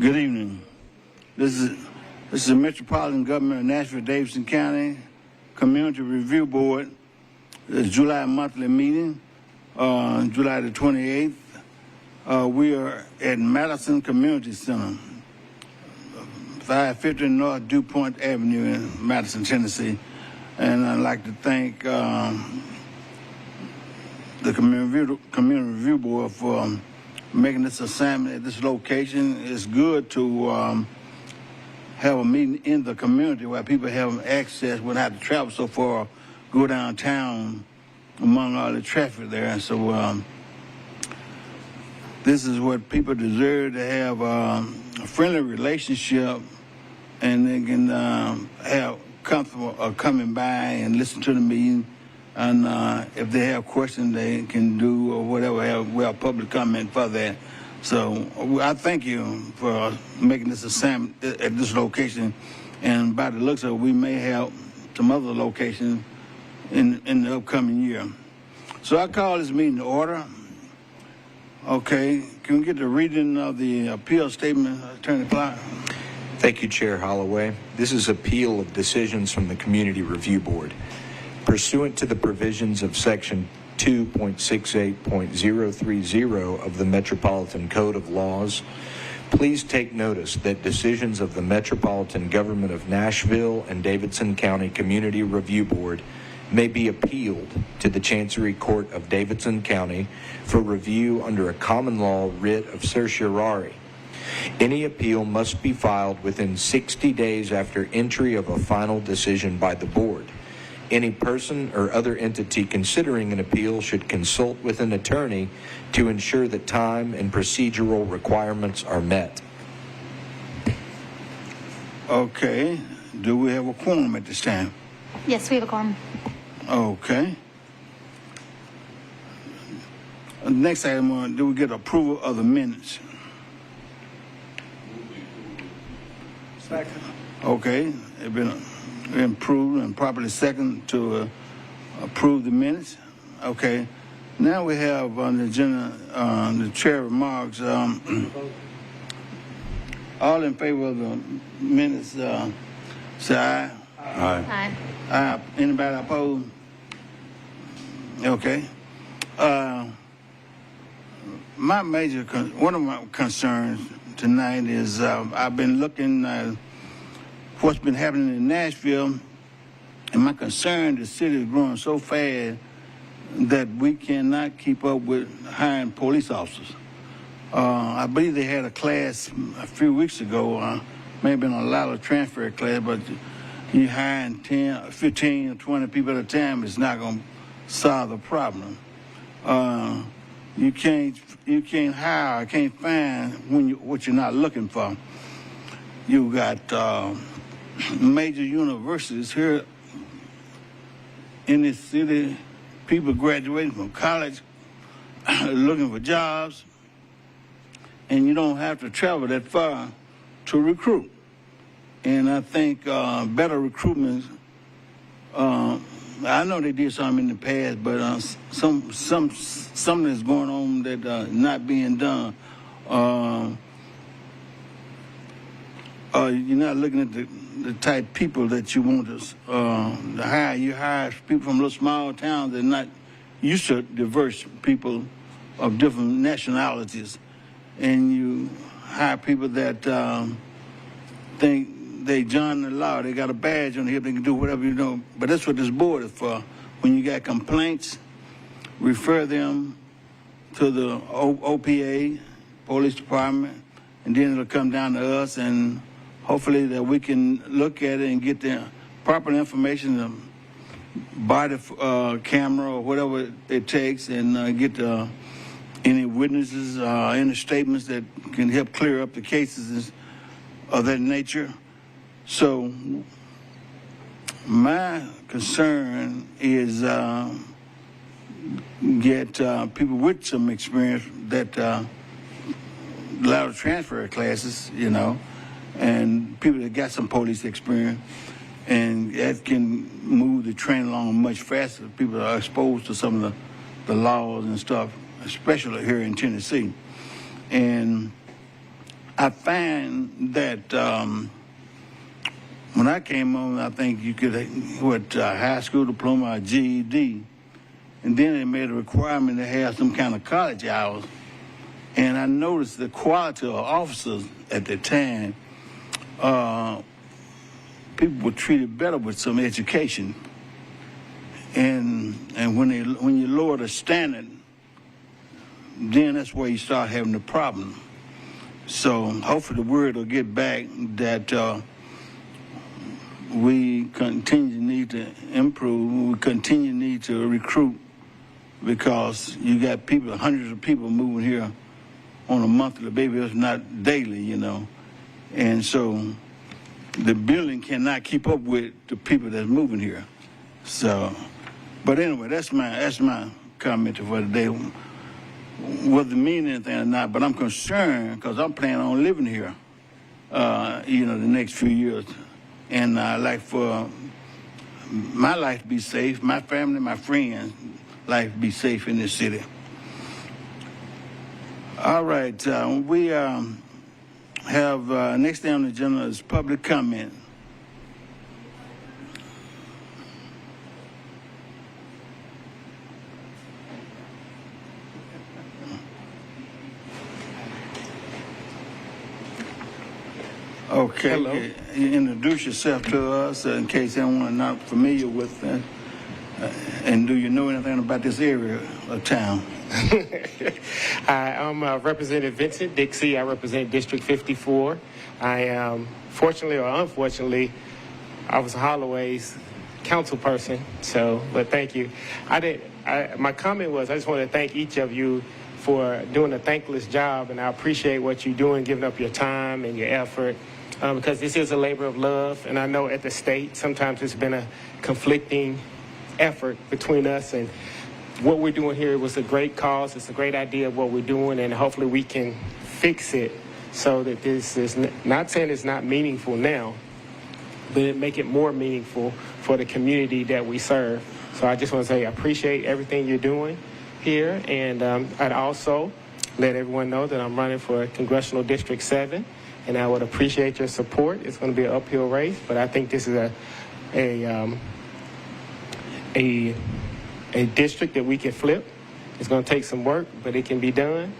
Good evening. This is the Metropolitan Government of Nashville, Davidson County Community Review Board. It's July monthly meeting, July the 28th. We are at Madison Community Center, 550 North DuPont Avenue in Madison, Tennessee. And I'd like to thank the Community Review Board for making this assignment at this location. It's good to have a meeting in the community where people have access without to travel so far, go downtown among all the traffic there. And so this is what people deserve, to have a friendly relationship, and they can have comfortable coming by and listen to the meeting. And if they have questions, they can do or whatever, we have public comment for that. So I thank you for making this assignment at this location. And by the looks of it, we may have some other locations in the upcoming year. So I call this meeting to order. Okay, can we get the reading of the appeal statement, Attorney Clark? Thank you, Chair Holloway. This is appeal of decisions from the Community Review Board. Pursuant to the provisions of Section 2.68.030 of the Metropolitan Code of Laws, please take notice that decisions of the Metropolitan Government of Nashville and Davidson County Community Review Board may be appealed to the Chancery Court of Davidson County for review under a common law writ of certiorari. Any appeal must be filed within 60 days after entry of a final decision by the board. Any person or other entity considering an appeal should consult with an attorney to ensure that time and procedural requirements are met. Okay. Do we have a quorum at this time? Yes, we have a quorum. Okay. Next item, do we get approval of the minutes? Second. Okay. It's been approved and properly second to approve the minutes. Okay. Now we have on the agenda the chair remarks. All in favor of the minutes, say aye. Aye. Aye. Aye. Anybody opposed? Okay. One of my concerns tonight is I've been looking at what's been happening in Nashville, and my concern, the city is growing so fast that we cannot keep up with hiring police officers. I believe they had a class a few weeks ago, may have been a lot of transfer class, but you hiring 10, 15, or 20 people at a time is not going to solve the problem. You can't hire, can't find what you're not looking for. You got major universities here in this city, people graduating from college looking for jobs, and you don't have to travel that far to recruit. And I think better recruitment, I know they did something in the past, but something is going on that not being done. You're not looking at the type of people that you want to hire. You hire people from little small towns that are not used to diverse people of different nationalities, and you hire people that think they join the law. They got a badge on the hip. They can do whatever you know. But that's what this board is for. When you got complaints, refer them to the OPA, police department, and then it'll come down to us, and hopefully that we can look at it and get the proper information, the body camera or whatever it takes, and get any witnesses, any statements that can help clear up the cases of that nature. So my concern is get people with some experience that allow the transfer classes, you know, and people that got some police experience, and that can move the train along much faster. People are exposed to some of the laws and stuff, especially here in Tennessee. And I find that when I came on, I think you could with high school diploma or GED, and then they made a requirement to have some kind of college hours. And I noticed the quality of officers at the time, people were treated better with some education. And when you lower the standard, then that's where you start having the problem. So hopefully the word will get back that we continue to need to improve, we continue to need to recruit, because you got people, hundreds of people moving here on a monthly basis, not daily, you know. And so the building cannot keep up with the people that's moving here. So, but anyway, that's my comment for today. Whether it mean anything or not, but I'm concerned because I'm planning on living here, you know, the next few years. And I like for my life to be safe, my family, my friends' life to be safe in this city. All right, we have next thing on the agenda is public comment. Okay, Hello. You introduce yourself to us in case anyone not familiar with that. And do you know anything about this area of town? Hi, I'm Representative Vincent Dixie. I represent District 54. I am, fortunately or unfortunately, I was Holloway's council person. So, but thank you. My comment was I just want to thank each of you for doing a thankless job, and I appreciate what you're doing, giving up your time and your effort. Because this is a labor of love, and I know at the state sometimes it's been a conflicting effort between us, and what we're doing here was a great cause. It's a great idea of what we're doing, and hopefully we can fix it so that this is not saying it's not meaningful now, but it make it more meaningful for the community that we serve. So I just want to say I appreciate everything you're doing here, and I'd also let everyone know that I'm running for Congressional District 7. And I would appreciate your support. It's going to be an uphill race, but I think this is a district that we can flip. It's going to take some work, but it can be done.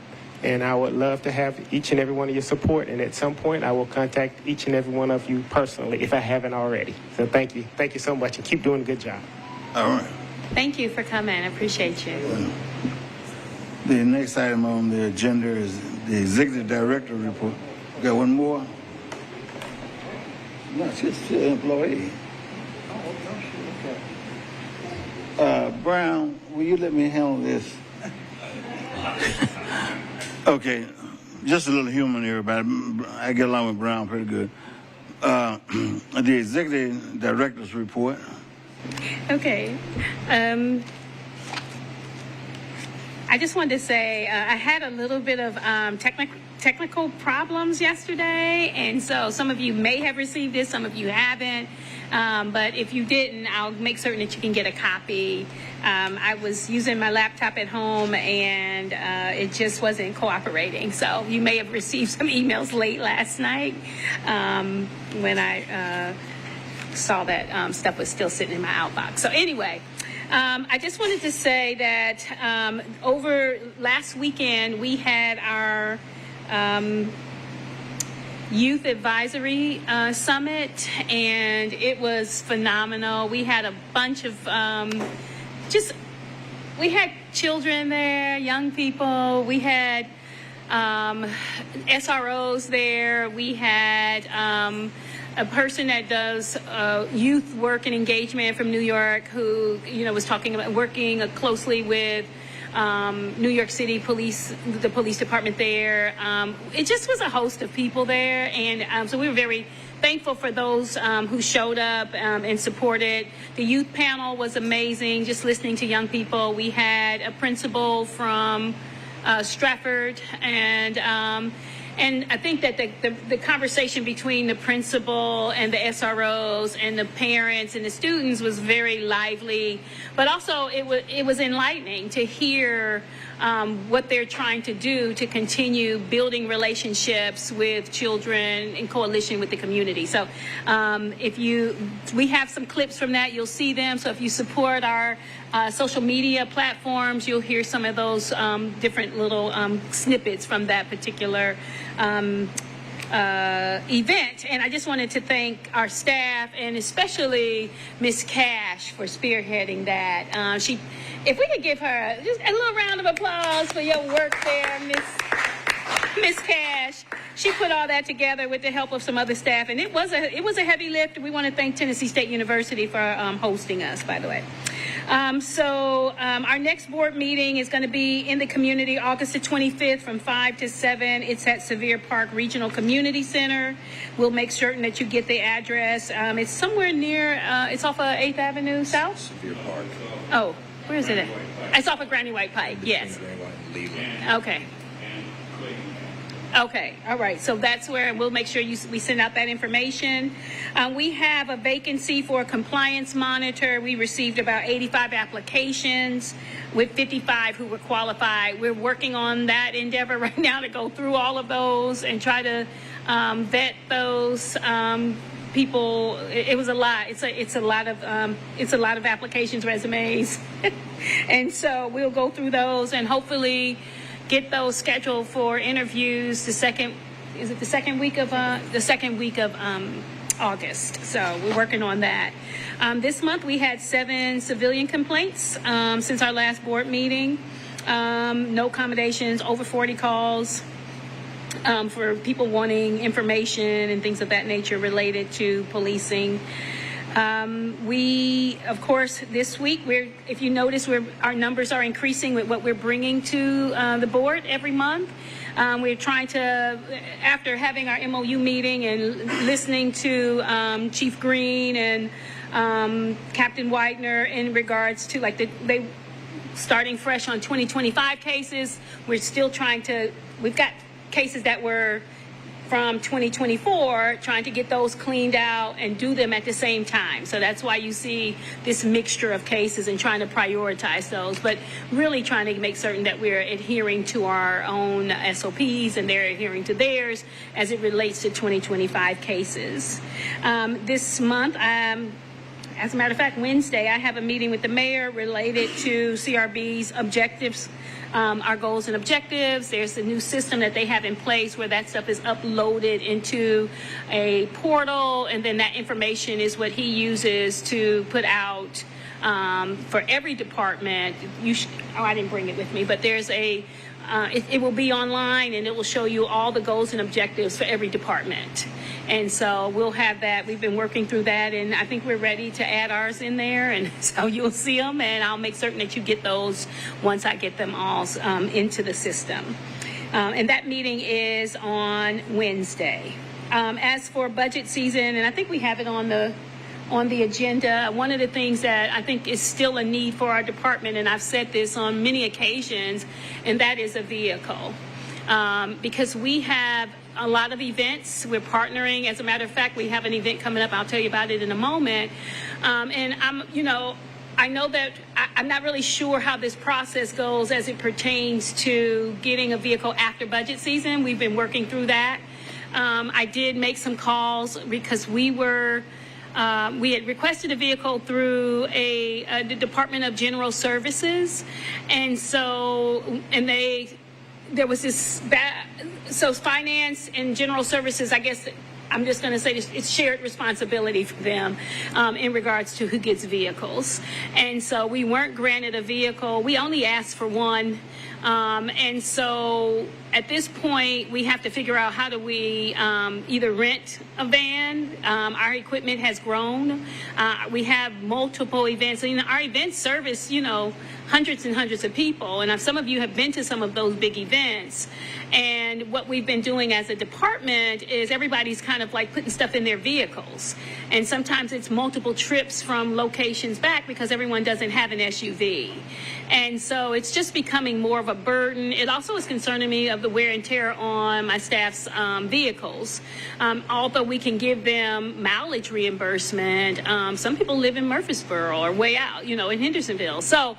And I would love to have each and every one of your support. And at some point, I will contact each and every one of you personally if I haven't already. So thank you. Thank you so much, and keep doing a good job. All right. Thank you for coming. I appreciate you. The next item on the agenda is the Executive Director report. Got one more? No, she's still an employee. Brown, will you let me handle this? Okay, just a little human here about it. I get along with Brown pretty good. The Executive Director's report. Okay. I just wanted to say I had a little bit of technical problems yesterday, and so some of you may have received this, some of you haven't. But if you didn't, I'll make certain that you can get a copy. I was using my laptop at home, and it just wasn't cooperating. So you may have received some emails late last night when I saw that stuff was still sitting in my outbox. So anyway, I just wanted to say that over last weekend, we had our Youth Advisory Summit, and it was phenomenal. We had a bunch of we had children there, young people. We had SROs there. We had a person that does youth work and engagement from New York who, was talking about working closely with New York City Police, the police department there. It just was a host of people there, and so we were very thankful for those who showed up and supported. The youth panel was amazing, just listening to young people. We had a principal from Stratford, and I think that the conversation between the principal and the SROs and the parents and the students was very lively, but also it was enlightening to hear what they're trying to do to continue building relationships with children in coalition with the community. So we have some clips from that. You'll see them. So if you support our social media platforms, you'll hear some of those different little snippets from that particular event. And I just wanted to thank our staff and especially Miss Cash for spearheading that. If we could give her just a little round of applause for your work there, Miss Cash. She put all that together with the help of some other staff, and it was a heavy lift. We want to thank Tennessee State University for hosting us, by the way. Our next board meeting is going to be in the community August the 25th from 5 to 7. It's at Sevier Park Regional Community Center. We'll make certain that you get the address. It's somewhere near, it's off of 8th Avenue South? Sevier Park. Oh, where is it at? It's off of Granny White Pike, yes. Okay. Okay, all right. So that's where we'll make sure we send out that information. We have a vacancy for a compliance monitor. We received about 85 applications with 55 who were qualified. We're working on that endeavor right now to go through all of those and try to vet those people. It was a lot. It's a lot of applications, resumes, and so we'll go through those and hopefully get those scheduled for interviews the second week of August. So we're working on that. This month we had 7 civilian complaints since our last board meeting. No accommodations, over 40 calls for people wanting information and things of that nature related to policing. Of course, this week, if you notice, our numbers are increasing with what we're bringing to the board every month. We're trying to, after having our MOU meeting and listening to Chief Green and Captain Widener in regards to they starting fresh on 2025 cases, we're still we've got cases that were from 2024, trying to get those cleaned out and do them at the same time. So that's why you see this mixture of cases and trying to prioritize those, but really trying to make certain that we're adhering to our own SOPs and they're adhering to theirs as it relates to 2025 cases. This month, as a matter of fact, Wednesday, I have a meeting with the mayor related to CRB's objectives, our goals and objectives. There's a new system that they have in place where that stuff is uploaded into a portal, and then that information is what he uses to put out for every department. I didn't bring it with me, but there's it will be online and it will show you all the goals and objectives for every department. And so we'll have that. We've been working through that, and I think we're ready to add ours in there. And so you'll see them, and I'll make certain that you get those once I get them all into the system. And that meeting is on Wednesday. As for budget season, and I think we have it on the agenda, one of the things that I think is still a need for our department, and I've said this on many occasions, and that is a vehicle. Because we have a lot of events. We're partnering. As a matter of fact, we have an event coming up. I'll tell you about it in a moment. And I know that I'm not really sure how this process goes as it pertains to getting a vehicle after budget season. We've been working through that. I did make some calls because we had requested a vehicle through the Department of General Services, and there was this so finance and general services, I guess I'm just going to say this, it's shared responsibility for them in regards to who gets vehicles. And so we weren't granted a vehicle. We only asked for one. And so at this point, we have to figure out how do we either rent a van. Our equipment has grown. We have multiple events. Our events service, hundreds and hundreds of people. And some of you have been to some of those big events. And what we've been doing as a department is everybody's kind of like putting stuff in their vehicles. And sometimes it's multiple trips from locations back because everyone doesn't have an SUV. And so it's just becoming more of a burden. It also is concerning me of the wear and tear on my staff's vehicles. Although we can give them mileage reimbursement, some people live in Murfreesboro or way out, in Hendersonville. So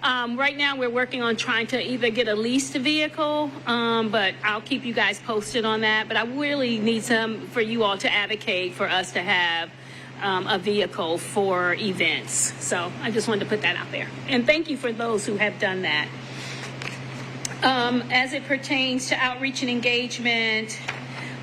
Right now, we're working on trying to either get a leased vehicle, but I'll keep you guys posted on that. But I really need for you all to advocate for us to have a vehicle for events. So I just wanted to put that out there. And thank you for those who have done that. As it pertains to outreach and engagement,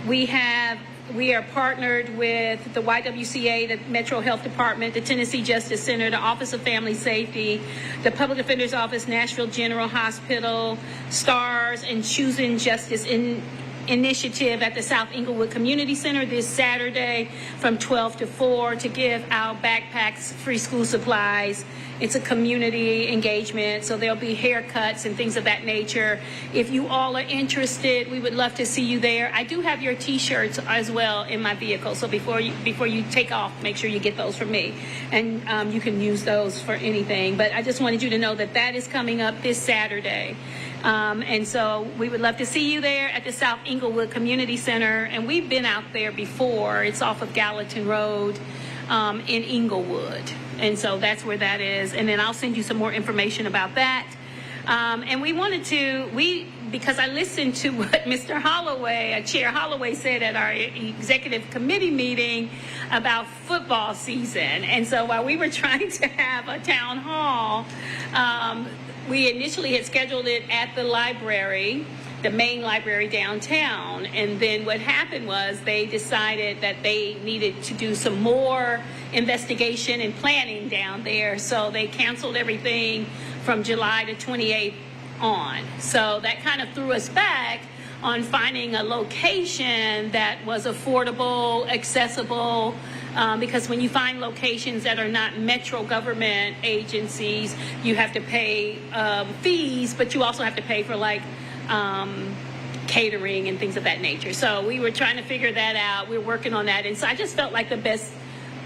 we are partnered with the YWCA, the Metro Health Department, the Tennessee Justice Center, the Office of Family Safety, the Public Defender's Office, Nashville General Hospital, STARS, and Choosing Justice Initiative at the South Inglewood Community Center this Saturday from 12 to 4 to give out backpacks, free school supplies. It's a community engagement, so there'll be haircuts and things of that nature. If you all are interested, we would love to see you there. I do have your T-shirts as well in my vehicle, so before you take off, make sure you get those from me, and you can use those for anything. But I just wanted you to know that that is coming up this Saturday. And so we would love to see you there at the South Inglewood Community Center. And we've been out there before. It's off of Gallatin Road in Inglewood. And so that's where that is. And then I'll send you some more information about that. And because I listened to what Mr. Holloway, Chair Holloway, said at our executive committee meeting about football season. And so while we were trying to have a town hall, we initially had scheduled it at the library, the main library downtown. And then what happened was they decided that they needed to do some more investigation and planning down there. So they canceled everything from July the 28th on. So that kind of threw us back on finding a location that was affordable, accessible, because when you find locations that are not metro government agencies, you have to pay fees, but you also have to pay for catering and things of that nature. So we were trying to figure that out. We're working on that. And so I just felt like the best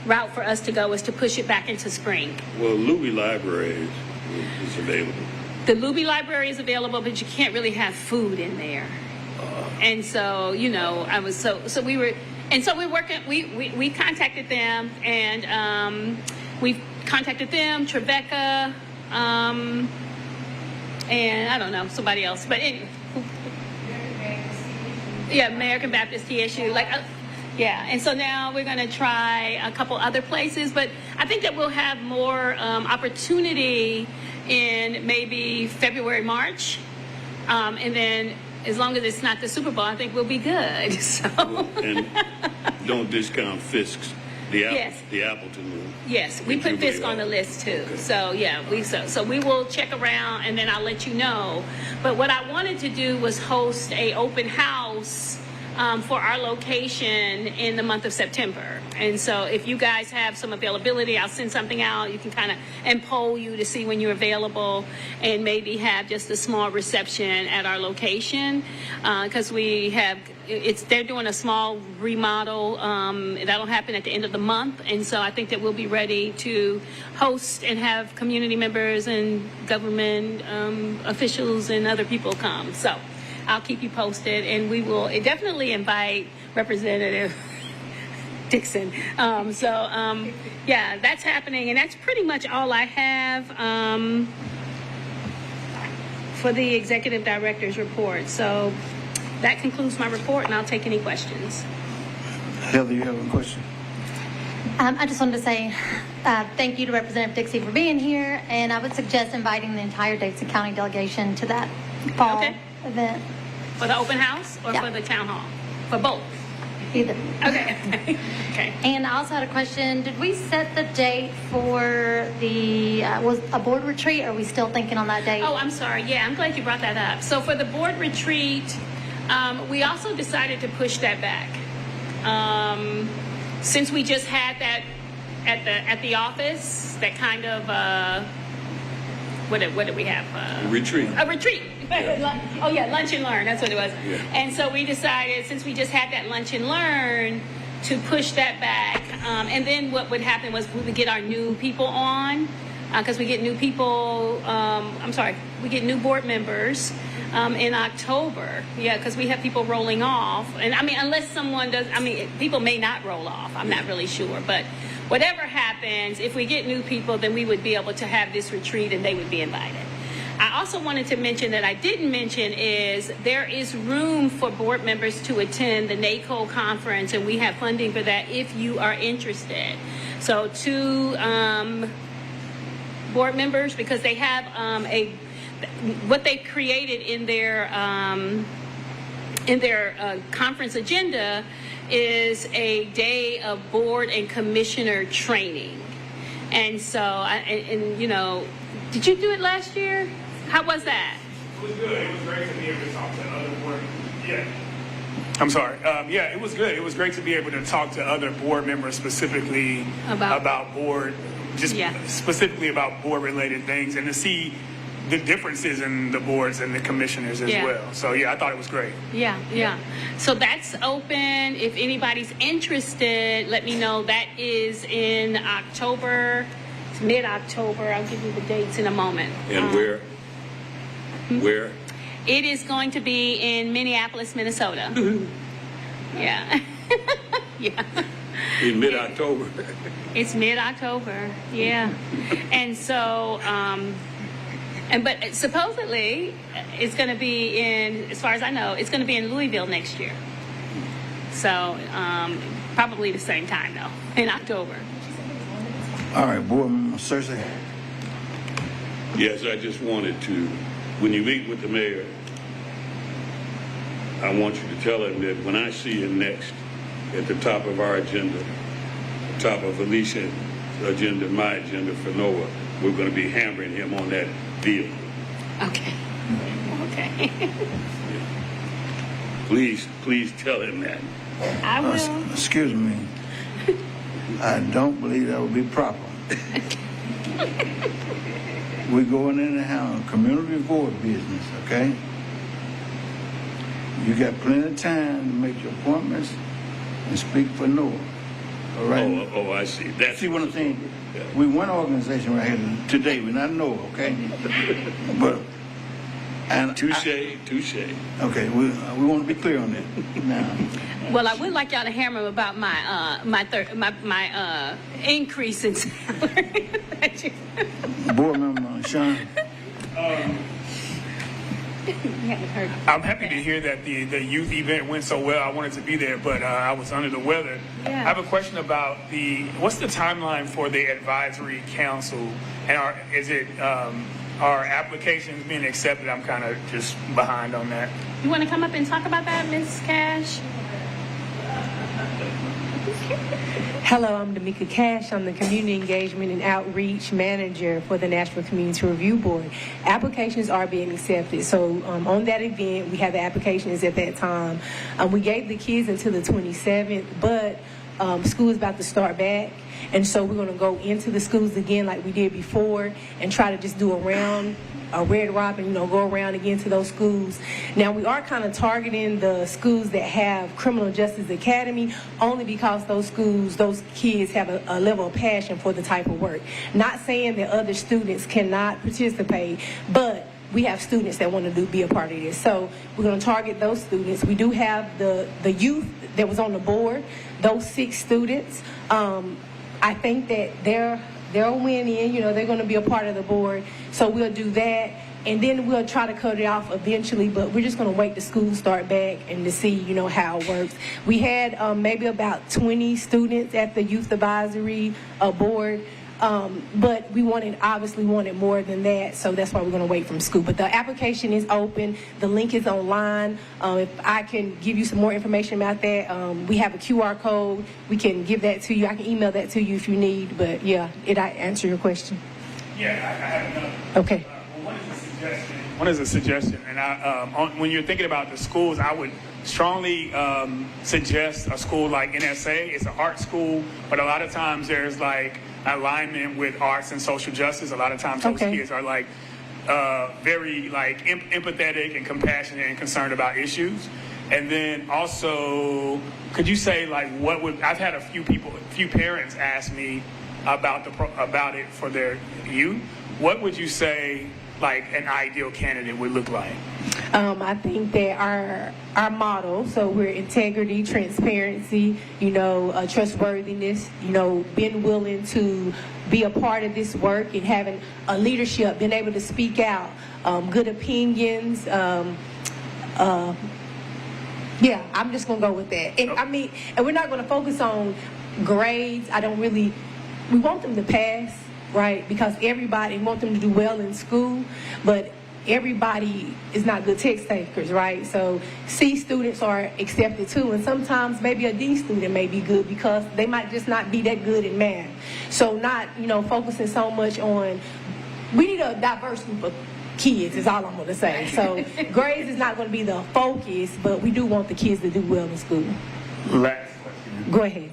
route for us to go is to push it back into spring. Well, Luby Library is available. The Luby Library is available, but you can't really have food in there. And so, we're working, we contacted them, and we've contacted them, Tribeca, and I don't know, somebody else, but anyway. Yeah, American Baptist TSU, and so now we're going to try a couple other places, but I think that we'll have more opportunity in maybe February, March, and then as long as it's not the Super Bowl, I think we'll be good. So. And don't discount Fisk's, the Yes. Appleton one. Yes, we put Fisk on the list too. Okay. So yeah, so we will check around and then I'll let you know. But what I wanted to do was host a open house for our location in the month of September. And so if you guys have some availability, I'll send something out. You can and poll you to see when you're available and maybe have just a small reception at our location. Because they're doing a small remodel. That'll happen at the end of the month. And so I think that we'll be ready to host and have community members and government officials and other people come. So I'll keep you posted, and we will definitely invite Representative Dixon. Yeah, that's happening, and that's pretty much all I have for the executive director's report. So that concludes my report, and I'll take any questions. Heather, you have a question? I just wanted to say thank you to Representative Dixie for being here, and I would suggest inviting the entire Davidson County delegation to that fall event. For the open house or for the town hall? For both? Either. Okay. Okay. And I also had a question. Did we set the date for the was a board retreat, or are we still thinking on that date? Oh, I'm sorry. Yeah, I'm glad you brought that up. So for the board retreat, we also decided to push that back. Since we just had that at the office, that kind of what did we have? Retreat. A retreat. Yeah. Oh yeah, lunch and learn. That's what it was. Yeah. And so we decided, since we just had that lunch and learn, to push that back. And then what would happen was we would get our new people on, because we get new people. We get new board members. in October. Yeah, because we have people rolling off. And I mean, unless someone does, I mean, people may not roll off. I'm not really sure. But whatever happens, if we get new people, then we would be able to have this retreat and they would be invited. I also wanted to mention that I didn't mention is there is room for board members to attend the NACO conference, and we have funding for that if you are interested. So to board members, because they have what they created in their conference agenda is a day of board and commissioner training. And so, and you know, did you do it last year? How was that? It was good. It was great to be able to talk to other board. Yeah. I'm sorry. Yeah, it was good. It was great to be able to talk to other board members specifically about board, specifically about board related things, and to see the differences in the boards and the commissioners as well. So yeah, I thought it was great. Yeah. So that's open. If anybody's interested, let me know. That is in October. It's mid-October. I'll give you the dates in a moment. And where? Where? It is going to be in Minneapolis, Minnesota. Yeah. Yeah. In mid-October. It's mid-October. Yeah. And so, but supposedly it's going to be in, as far as I know, it's going to be in Louisville next year. So probably the same time though, in October. All right, Board Member Cersei. Yes, I just wanted to, when you meet with the mayor, I want you to tell him that when I see him next at the top of our agenda, top of Alicia's agenda, my agenda for NOAA, we're going to be hammering him on that deal. Okay. Okay. Please tell him that. I will. Excuse me. I don't believe that would be proper. We're going in and handle community board business, okay? You got plenty of time to make your appointments and speak for NOAA. All right? Oh, I see. See what I'm saying? We one organization right here today. We're not NOAA, okay? But touche. Okay, we want to be clear on that now. Well, I would like y'all to hammer about my increase in salary. Board Member Sean. I'm happy to hear that the youth event went so well. I wanted to be there, but I was under the weather. Yeah. I have a question about what's the timeline for the advisory council, and are applications being accepted? I'm kind of just behind on that. You want to come up and talk about that, Ms. Cash? Hello, I'm Damika Cash. I'm the Community Engagement and Outreach Manager for the Nashville Community Review Board. Applications are being accepted. So on that event, we have the applications at that time. We gave the kids until the 27th, but school is about to start back. And so we're going to go into the schools again like we did before and try to just do a red robin, go around again to those schools. Now, we are kind of targeting the schools that have criminal justice academy only because those kids have a level of passion for the type of work. Not saying that other students cannot participate, but we have students that want to be a part of this. So we're going to target those students. We do have the youth that was on the board, those 6 students. I think that they'll win in, they're going to be a part of the board. So we'll do that, and then we'll try to cut it off eventually, but we're just going to wait till school start back and to see, how it works. We had maybe about 20 students at the youth advisory board, but we obviously wanted more than that, so that's why we're going to wait from school. But the application is open. The link is online. If I can give you some more information about that, we have a QR code. We can give that to you. I can email that to you if you need, but yeah, did I answer your question? Yeah, I have another. Okay. One is a suggestion, and when you're thinking about the schools, I would strongly suggest a school like NSA. It's an art school, but a lot of times there's like alignment with arts and social justice. A lot of times those kids are like very like empathetic and compassionate and concerned about issues. And then also, could you say like I've had a few parents ask me about it for their youth. What would you say like an ideal candidate would look like? I think that our model, so we're integrity, transparency, trustworthiness, being willing to be a part of this work and having a leadership, being able to speak out, good opinions. Yeah, I'm just gonna go with that. And and we're not gonna focus on grades. We want them to pass, right? Because everybody want them to do well in school, but everybody is not good test takers, right? So C students are accepted too, and sometimes maybe a D student may be good because they might just not be that good in math. So not, focusing so much on, we need a diverse group of kids is all I'm going to say. So grades is not going to be the focus, but we do want the kids to do well in school. Last question. Go ahead.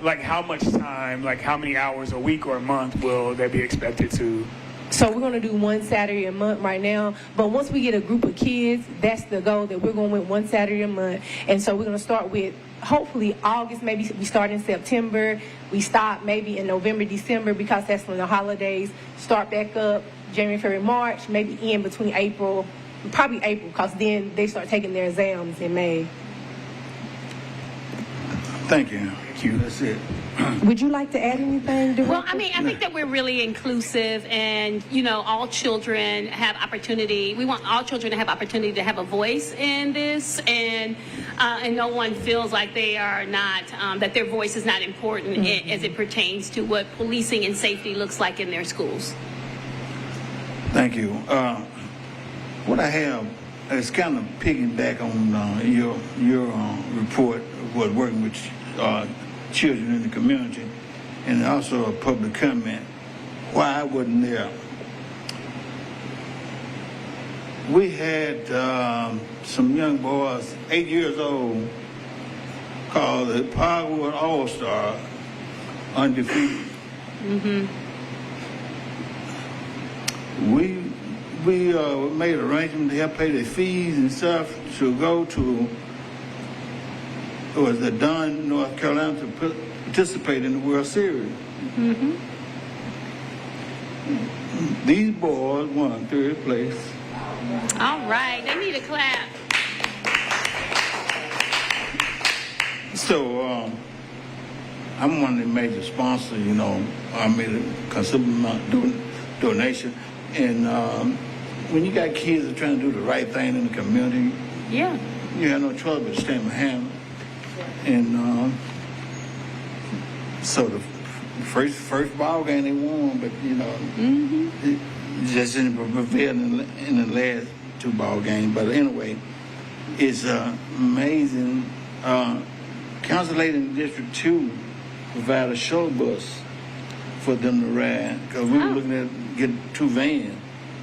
Like how much time, like how many hours a week or a month will they be expected to? So we're going to do one Saturday a month right now, but once we get a group of kids, that's the goal, that we're going with one Saturday a month. And so we're going to start with hopefully August, maybe we start in September, we stop maybe in November, December, because that's when the holidays start back up, January, February, March, maybe in between April, probably April, because then they start taking their exams in May. Thank you. That's it. Would you like to add anything, Director? Well, I think that we're really inclusive, and all children have opportunity. We want all children to have opportunity to have a voice in this, and no one feels like they are not, that their voice is not important as it pertains to what policing and safety looks like in their schools. Thank you. What I have is kind of piggyback on your report of what working with children in the community, and also a public comment. Why I wasn't there. We had some young boys, 8 years old, called the Powerwood All-Star, undefeated. Mm-hmm. We made arrangements to help pay their fees and stuff to go to Dunn, North Carolina, to participate in the World Series. Mm-hmm. These boys won third place. All right, they need a clap. So I'm one of the major sponsors. I made a considerable amount donation, and when you got kids that are trying to do the right thing in the community, Yeah. you have no choice but to stand behind them. And so the first ball game they won, but it just didn't prevail in the last two ball games. But anyway, it's amazing. Council Lady in District 2 provided a shuttle bus for them to ride, because we were looking at getting 2 vans,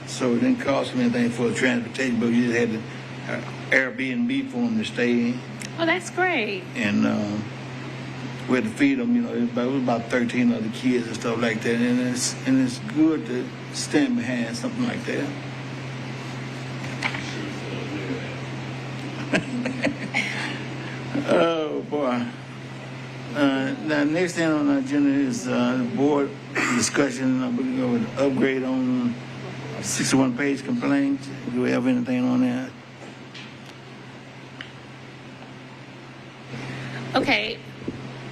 so it didn't cost them anything for the transportation, but you just had to Airbnb for them to stay in. Oh, that's great. And we had to feed them, it was about 13 other kids and stuff like that. And it's good to stand behind something like that. Oh, boy. Now, next thing on the agenda is the board discussion. We're going to go with upgrade on 61-page complaint. Do we have anything on that? Okay,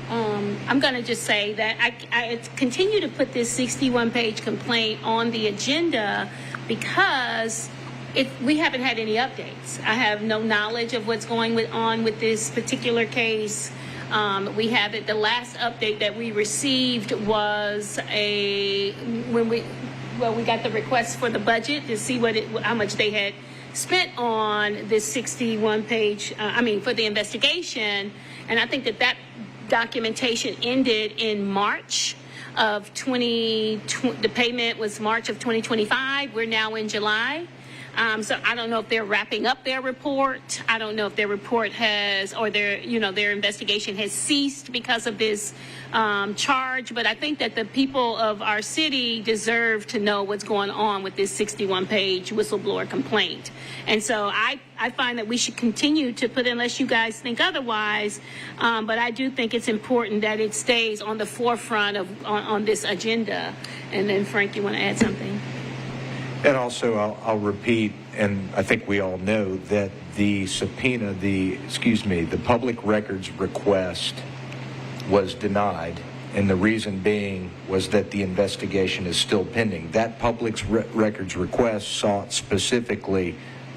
I'm going to just say that I continue to put this 61-page complaint on the agenda because we haven't had any updates. I have no knowledge of what's going on with this particular case. We have it. The last update that we received was when we got the request for the budget to see how much they had spent on this 61-page. For the investigation. And I think that documentation ended in March of the payment was March of 2025. We're now in July. So I don't know if they're wrapping up their report. I don't know if their report their investigation has ceased because of this charge. But I think that the people of our city deserve to know what's going on with this 61-page whistleblower complaint. And so I find that we should continue to put, unless you guys think otherwise, but I do think it's important that it stays on the forefront on this agenda. And then, Frank, you want to add something? And also, I'll repeat, and I think we all know that the subpoena, the public records request was denied, and the reason being was that the investigation is still pending. That public records request sought specifically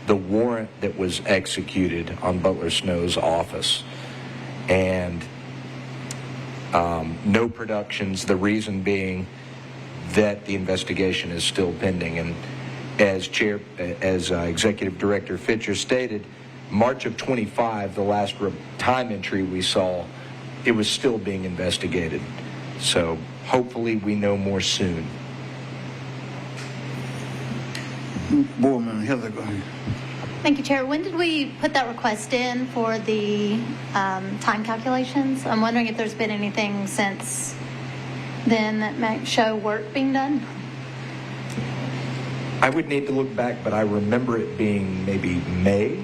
the warrant that was executed on Butler Snow's office, and no productions, the reason being that the investigation is still pending. And as Executive Director Fitcher stated, March of 25, the last time entry we saw, it was still being investigated. So hopefully we know more soon. Boardman Heather, go ahead. Thank you, Chair. When did we put that request in for the time calculations? I'm wondering if there's been anything since then that might show work being done. I would need to look back, but I remember it being maybe May.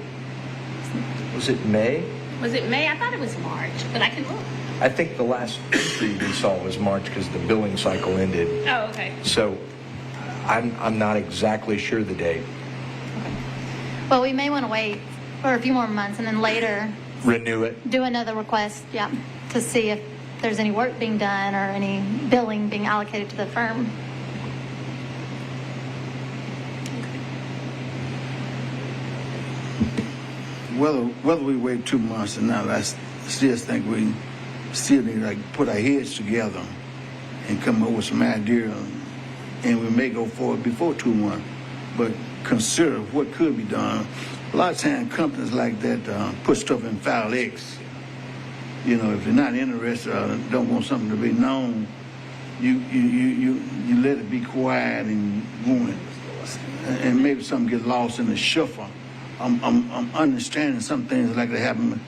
Was it May? Was it May? I thought it was March, but I can look. I think the last entry we saw was March because the billing cycle ended. Oh, okay. So I'm not exactly sure the date. Well, we may want to wait for a few more months and then later Renew it. do another request, to see if there's any work being done or any billing being allocated to the firm. Whether we wait 2 months or not, I still think we still need to put our heads together and come up with some idea, and we may go forward before 2 months, but consider what could be done. A lot of times companies like that put stuff in file X. You know, if they're not interested or don't want something to be known, you let it be quiet and going, and maybe something gets lost in the shuffle. I'm understanding some things like that happen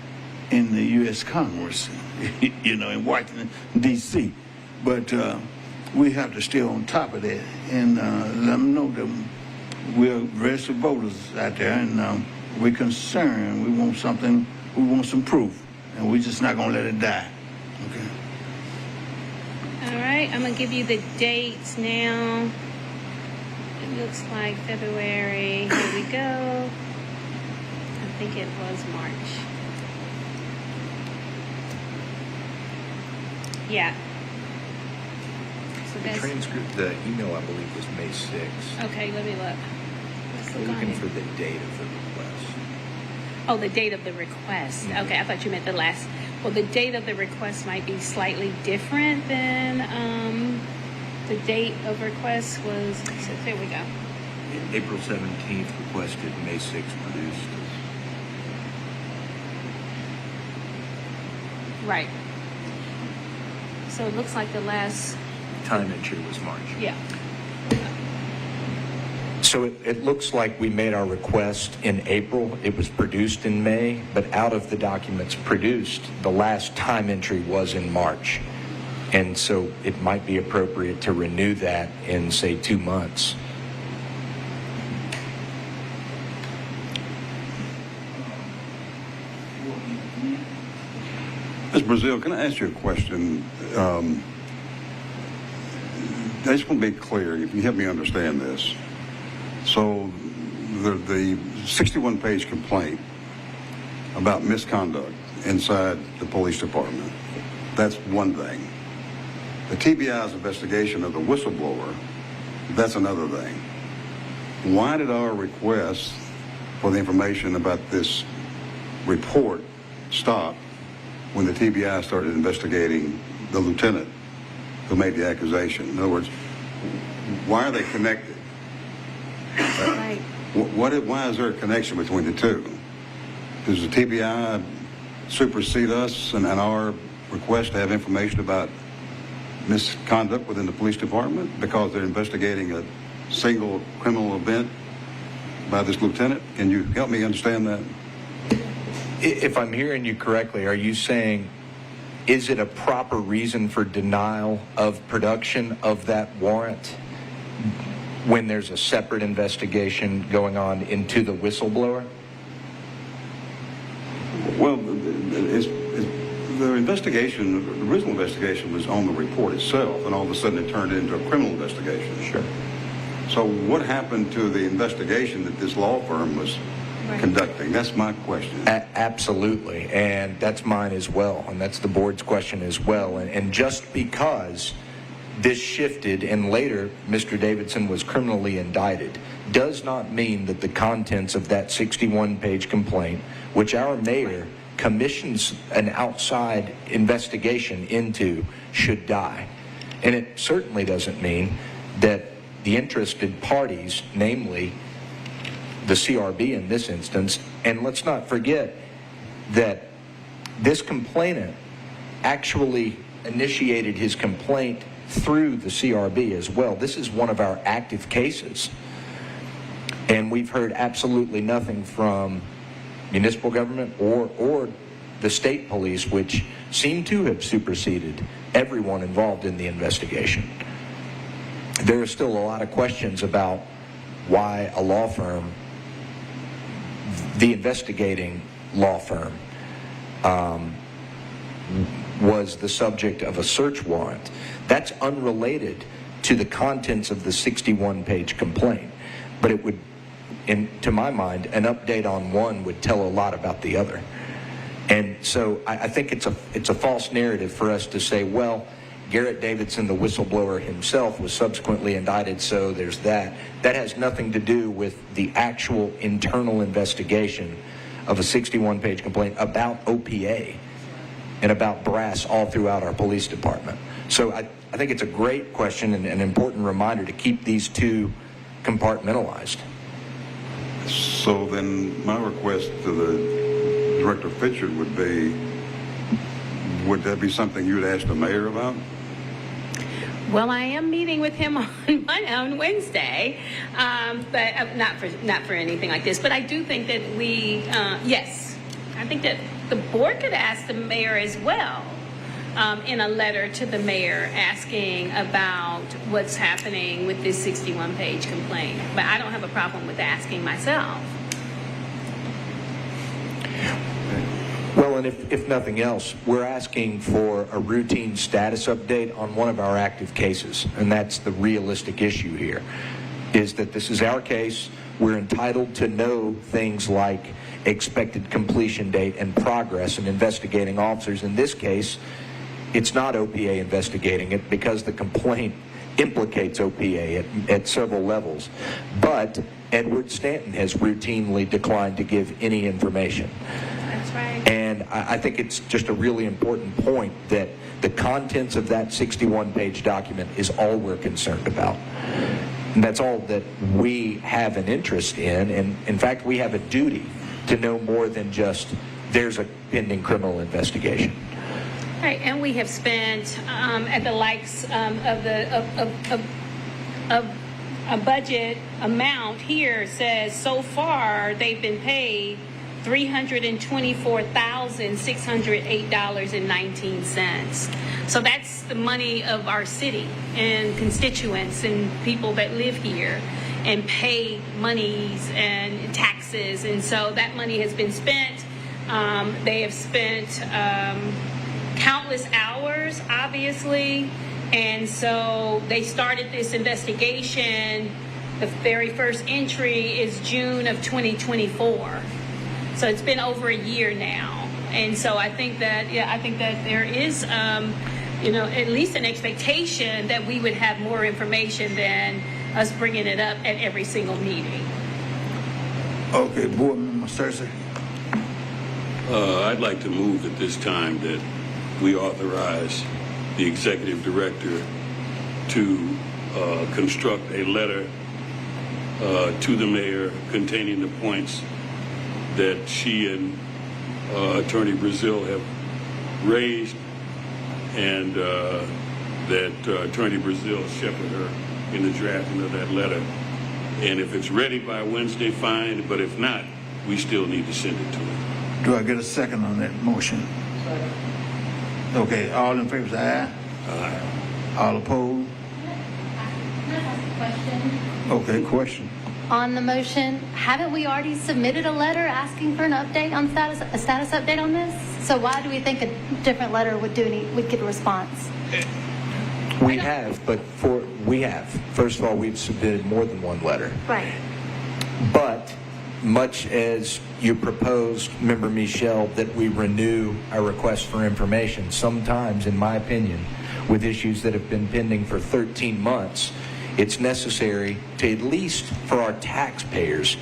in the U.S. Congress, you know, in Washington, D.C. But we have to stay on top of that and let them know that we're registered voters out there, and we're concerned. We want something. We want some proof, and we're just not gonna let it die. Okay. All right, I'm gonna give you the dates now. It looks like February. Here we go. I think it was March. Yeah. So The that's transcript, the email, I believe, was May 6th. okay. Let me look. Let's We're look on looking it. for the date of the request. Oh, the date of the request. Mhm. Okay, I thought you meant the last. Well, the date of the request might be slightly different than the date of request was. So there we go. April 17th requested, May 6th produced. Right. So it looks like the last. Time entry was March. Yeah. So it looks like we made our request in April. It was produced in May, but out of the documents produced, the last time entry was in March. And so it might be appropriate to renew that in, say, 2 months. Ms. Brazil, can I ask you a question? I just want to be clear, if you help me understand this. So the 61-page complaint about misconduct inside the police department, that's one thing. The TBI's investigation of the whistleblower, that's another thing. Why did our request for the information about this report stop when the TBI started investigating the lieutenant who made the accusation? In other words, why are they connected? Right. Why is there a connection between the two? Does the TBI supersede us and our request to have information about misconduct within the police department because they're investigating a single criminal event by this lieutenant? Can you help me understand that? If I'm hearing you correctly, are you saying, is it a proper reason for denial of production of that warrant when there's a separate investigation going on into the whistleblower? Well, the investigation, the original investigation was on the report itself, and all of a sudden it turned into a criminal investigation. Sure. So what happened to the investigation that this law firm was conducting? That's my question. Absolutely, and that's mine as well, and that's the board's question as well. And just because this shifted and later Mr. Davidson was criminally indicted does not mean that the contents of that 61-page complaint, which our mayor commissions an outside investigation into, should die. And it certainly doesn't mean that the interested parties, namely the CRB in this instance, and let's not forget that this complainant actually initiated his complaint through the CRB as well. This is one of our active cases. And we've heard absolutely nothing from municipal government or the state police, which seem to have superseded everyone involved in the investigation. There are still a lot of questions about why a law firm, the investigating law firm, was the subject of a search warrant. That's unrelated to the contents of the 61-page complaint. But it would, to my mind, an update on one would tell a lot about the other. And so I think it's a false narrative for us to say, well, Garrett Davidson, the whistleblower himself, was subsequently indicted, so there's that. That has nothing to do with the actual internal investigation of a 61-page complaint about OPA and about brass all throughout our police department. So I think it's a great question and an important reminder to keep these two compartmentalized. So then my request to the Director Fitchard would be, would that be something you would ask the mayor about? Well, I am meeting with him on Wednesday, but not for anything like this. But I do think that yes, I think that the board could ask the mayor as well, in a letter to the mayor asking about what's happening with this 61-page complaint. But I don't have a problem with asking myself. Well, and if nothing else, we're asking for a routine status update on one of our active cases, and that's the realistic issue here, is that this is our case. We're entitled to know things like expected completion date and progress in investigating officers. In this case, it's not OPA investigating it because the complaint implicates OPA at several levels. But Edward Stanton has routinely declined to give any information. That's right. And I think it's just a really important point that the contents of that 61-page document is all we're concerned about. And that's all that we have an interest in. And in fact, we have a duty to know more than just there's a pending criminal investigation. Right, and we have spent at the likes of a budget amount here says so far they've been paid $324,608.19. So that's the money of our city and constituents and people that live here and pay monies and taxes. And so that money has been spent. They have spent countless hours, obviously. And so they started this investigation. The very first entry is June of 2024. So it's been over a year now. And so I think that there is, at least an expectation that we would have more information than us bringing it up at every single meeting. Okay, Board Member Cersei. I'd like to move at this time that we authorize the executive director to construct a letter to the mayor containing the points that she and Attorney Brazil have raised, and that Attorney Brazil shepherd her in the drafting of that letter. And if it's ready by Wednesday, fine, but if not, we still need to send it to her. Do I get a second on that motion? Okay, all in favor say aye. Aye. All opposed? Can I ask a question? Okay, question. On the motion, haven't we already submitted a letter asking for an update on a status update on this? So why do we think a different letter would get a response? We have, but we have. First of all, we've submitted more than one letter. Right. But much as you proposed, Member Michelle, that we renew our request for information, sometimes, in my opinion, with issues that have been pending for 13 months, it's necessary to, at least for our taxpayers,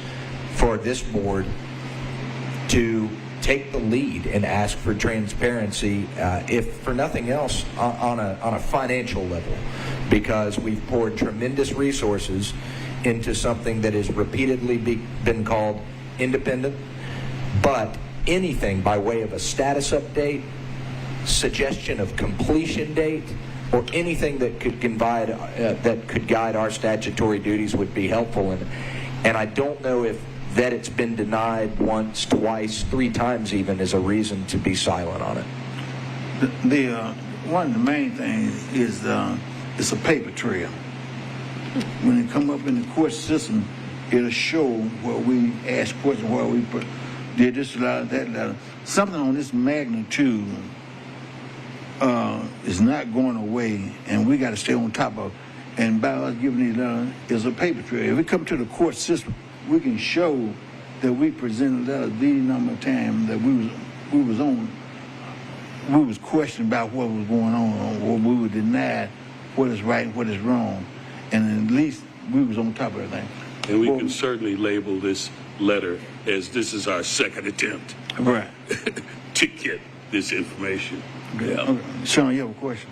for this board to take the lead and ask for transparency, if for nothing else, on a financial level, because we've poured tremendous resources into something that has repeatedly been called independent. But anything by way of a status update, suggestion of completion date, or anything that could guide our statutory duties would be helpful. And I don't know if that it's been denied once, twice, 3 times even is a reason to be silent on it. One of the main things is it's a paper trail. When it come up in the court system, it'll show where we ask questions, where we did this letter, that letter. Something on this magnitude is not going away, and we got to stay on top of it. And by us giving these letters, is a paper trail. If we come to the court system, we can show that we presented letters these number of times that we was questioned about what was going on, or we were denied what is right and what is wrong. And at least we was on top of everything. And we can certainly label this letter as this is our second attempt right to get this information. Yeah. Okay. Sean, you have a question?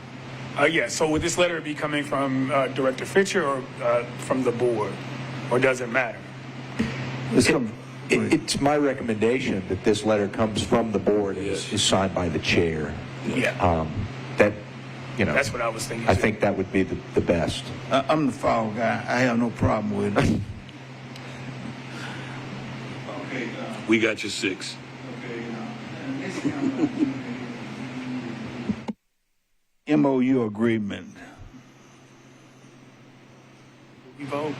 Yeah, so would this letter be coming from Director Fisher or from the board? Or does it matter? It's my recommendation that this letter comes from the board and is signed by the chair. Yeah. That's what I was thinking. I think that would be the best. I'm the foul guy. I have no problem with it. Okay. We got you 6. MOU agreement. We vote.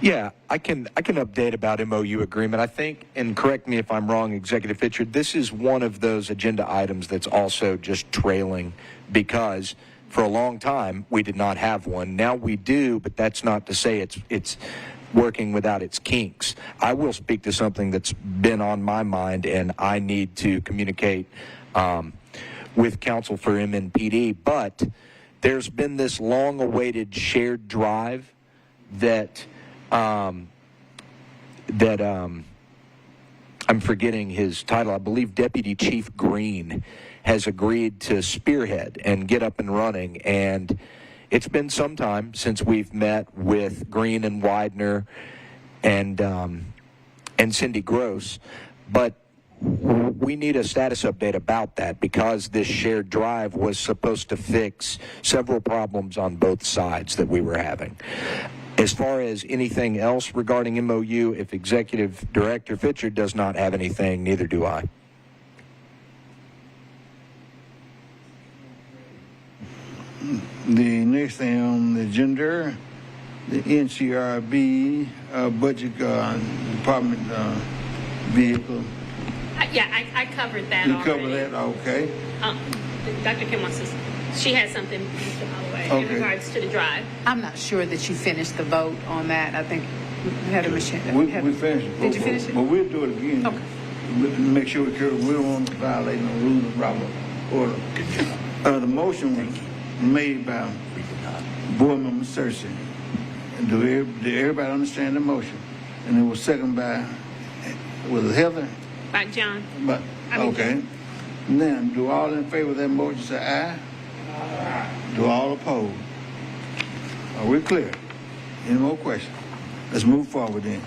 Yeah, I can update about MOU agreement. I think, and correct me if I'm wrong, Executive Fisher, this is one of those agenda items that's also just trailing because for a long time we did not have one. Now we do, but that's not to say it's working without its kinks. I will speak to something that's been on my mind, and I need to communicate with counsel for MNPD, but there's been this long-awaited shared drive that I'm forgetting his title. I believe Deputy Chief Green has agreed to spearhead and get up and running. And it's been some time since we've met with Green and Widener and Cindy Gross, but we need a status update about that because this shared drive was supposed to fix several problems on both sides that we were having. As far as anything else regarding MOU, if Executive Director Fisher does not have anything, neither do I. The next thing on the agenda, the NCRB budget department vehicle. I covered that You already. covered that, okay. Dr. Kim wants to, she has something, Mr. Holloway, in Okay. regards to the drive. I'm not sure that you finished the vote on that. I think Heather Michelle. We finished it. Did you finish it? But we'll do it again. Okay. Make sure we don't want to violate no rules of proper order. The motion was made by Board Member Cersei. Did everybody understand the motion? And it was seconded by, was it Heather? By John. But, okay. Then, do all in favor of that motion say aye? Aye. Do all opposed? Are we clear? Any more questions? Let's move forward then.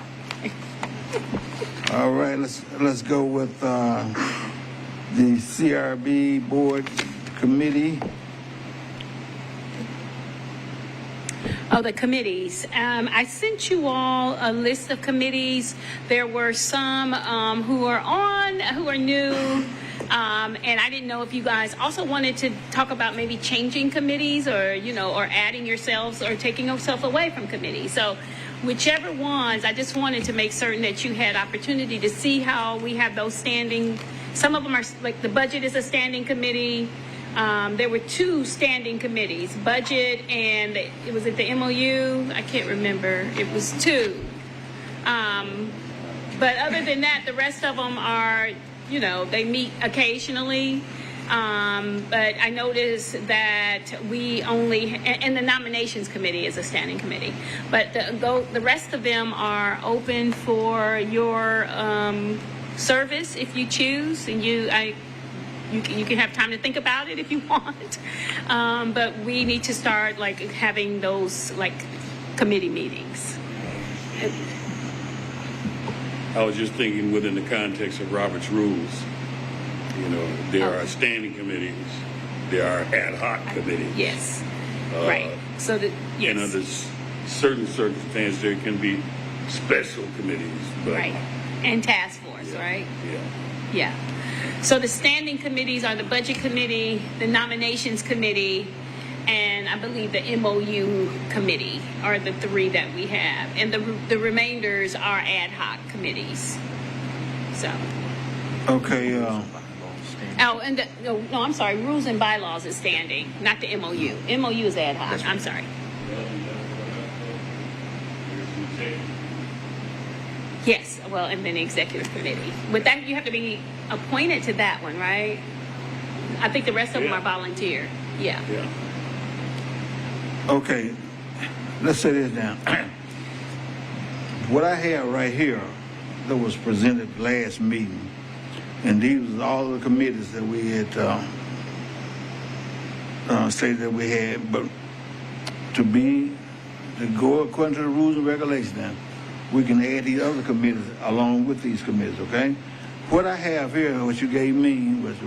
All right, let's go with the CRB board committee. Oh, the committees. I sent you all a list of committees. There were some who are new, and I didn't know if you guys also wanted to talk about maybe changing committees or adding yourselves or taking yourself away from committees. So whichever ones, I just wanted to make certain that you had opportunity to see how we have those standing. Some of them are like the budget is a standing committee. There were two standing committees, budget and it was at the MOU. I can't remember. It was two. But other than that, the rest of them are, they meet occasionally. But I noticed that we only, and the nominations committee is a standing committee, but the rest of them are open for your service if you choose, and you can have time to think about it if you want. But we need to start having those committee meetings. I was just thinking within the context of Robert's rules. There are standing committees, there are ad hoc committees. Yes. Right. So that, yes. And under certain circumstances, there can be special committees. But, right. And task force, right? Yeah. Yeah. So the standing committees are the budget committee, the nominations committee, and I believe the MOU committee are the three that we have. And the remainders are ad hoc committees. So. Okay. Oh, and no, I'm sorry. Rules and bylaws is standing, not the MOU. MOU is ad hoc. I'm sorry. Yes. Well, and then the executive committee. But that you have to be appointed to that one, right? I think the rest of them are volunteer. Yeah. Yeah. Okay. Let's say this now. What I have right here that was presented last meeting. And these are all the committees that we had stated that we had, but to go according to the rules and regulations now, we can add these other committees along with these committees, okay? What I have here, what you gave me, was the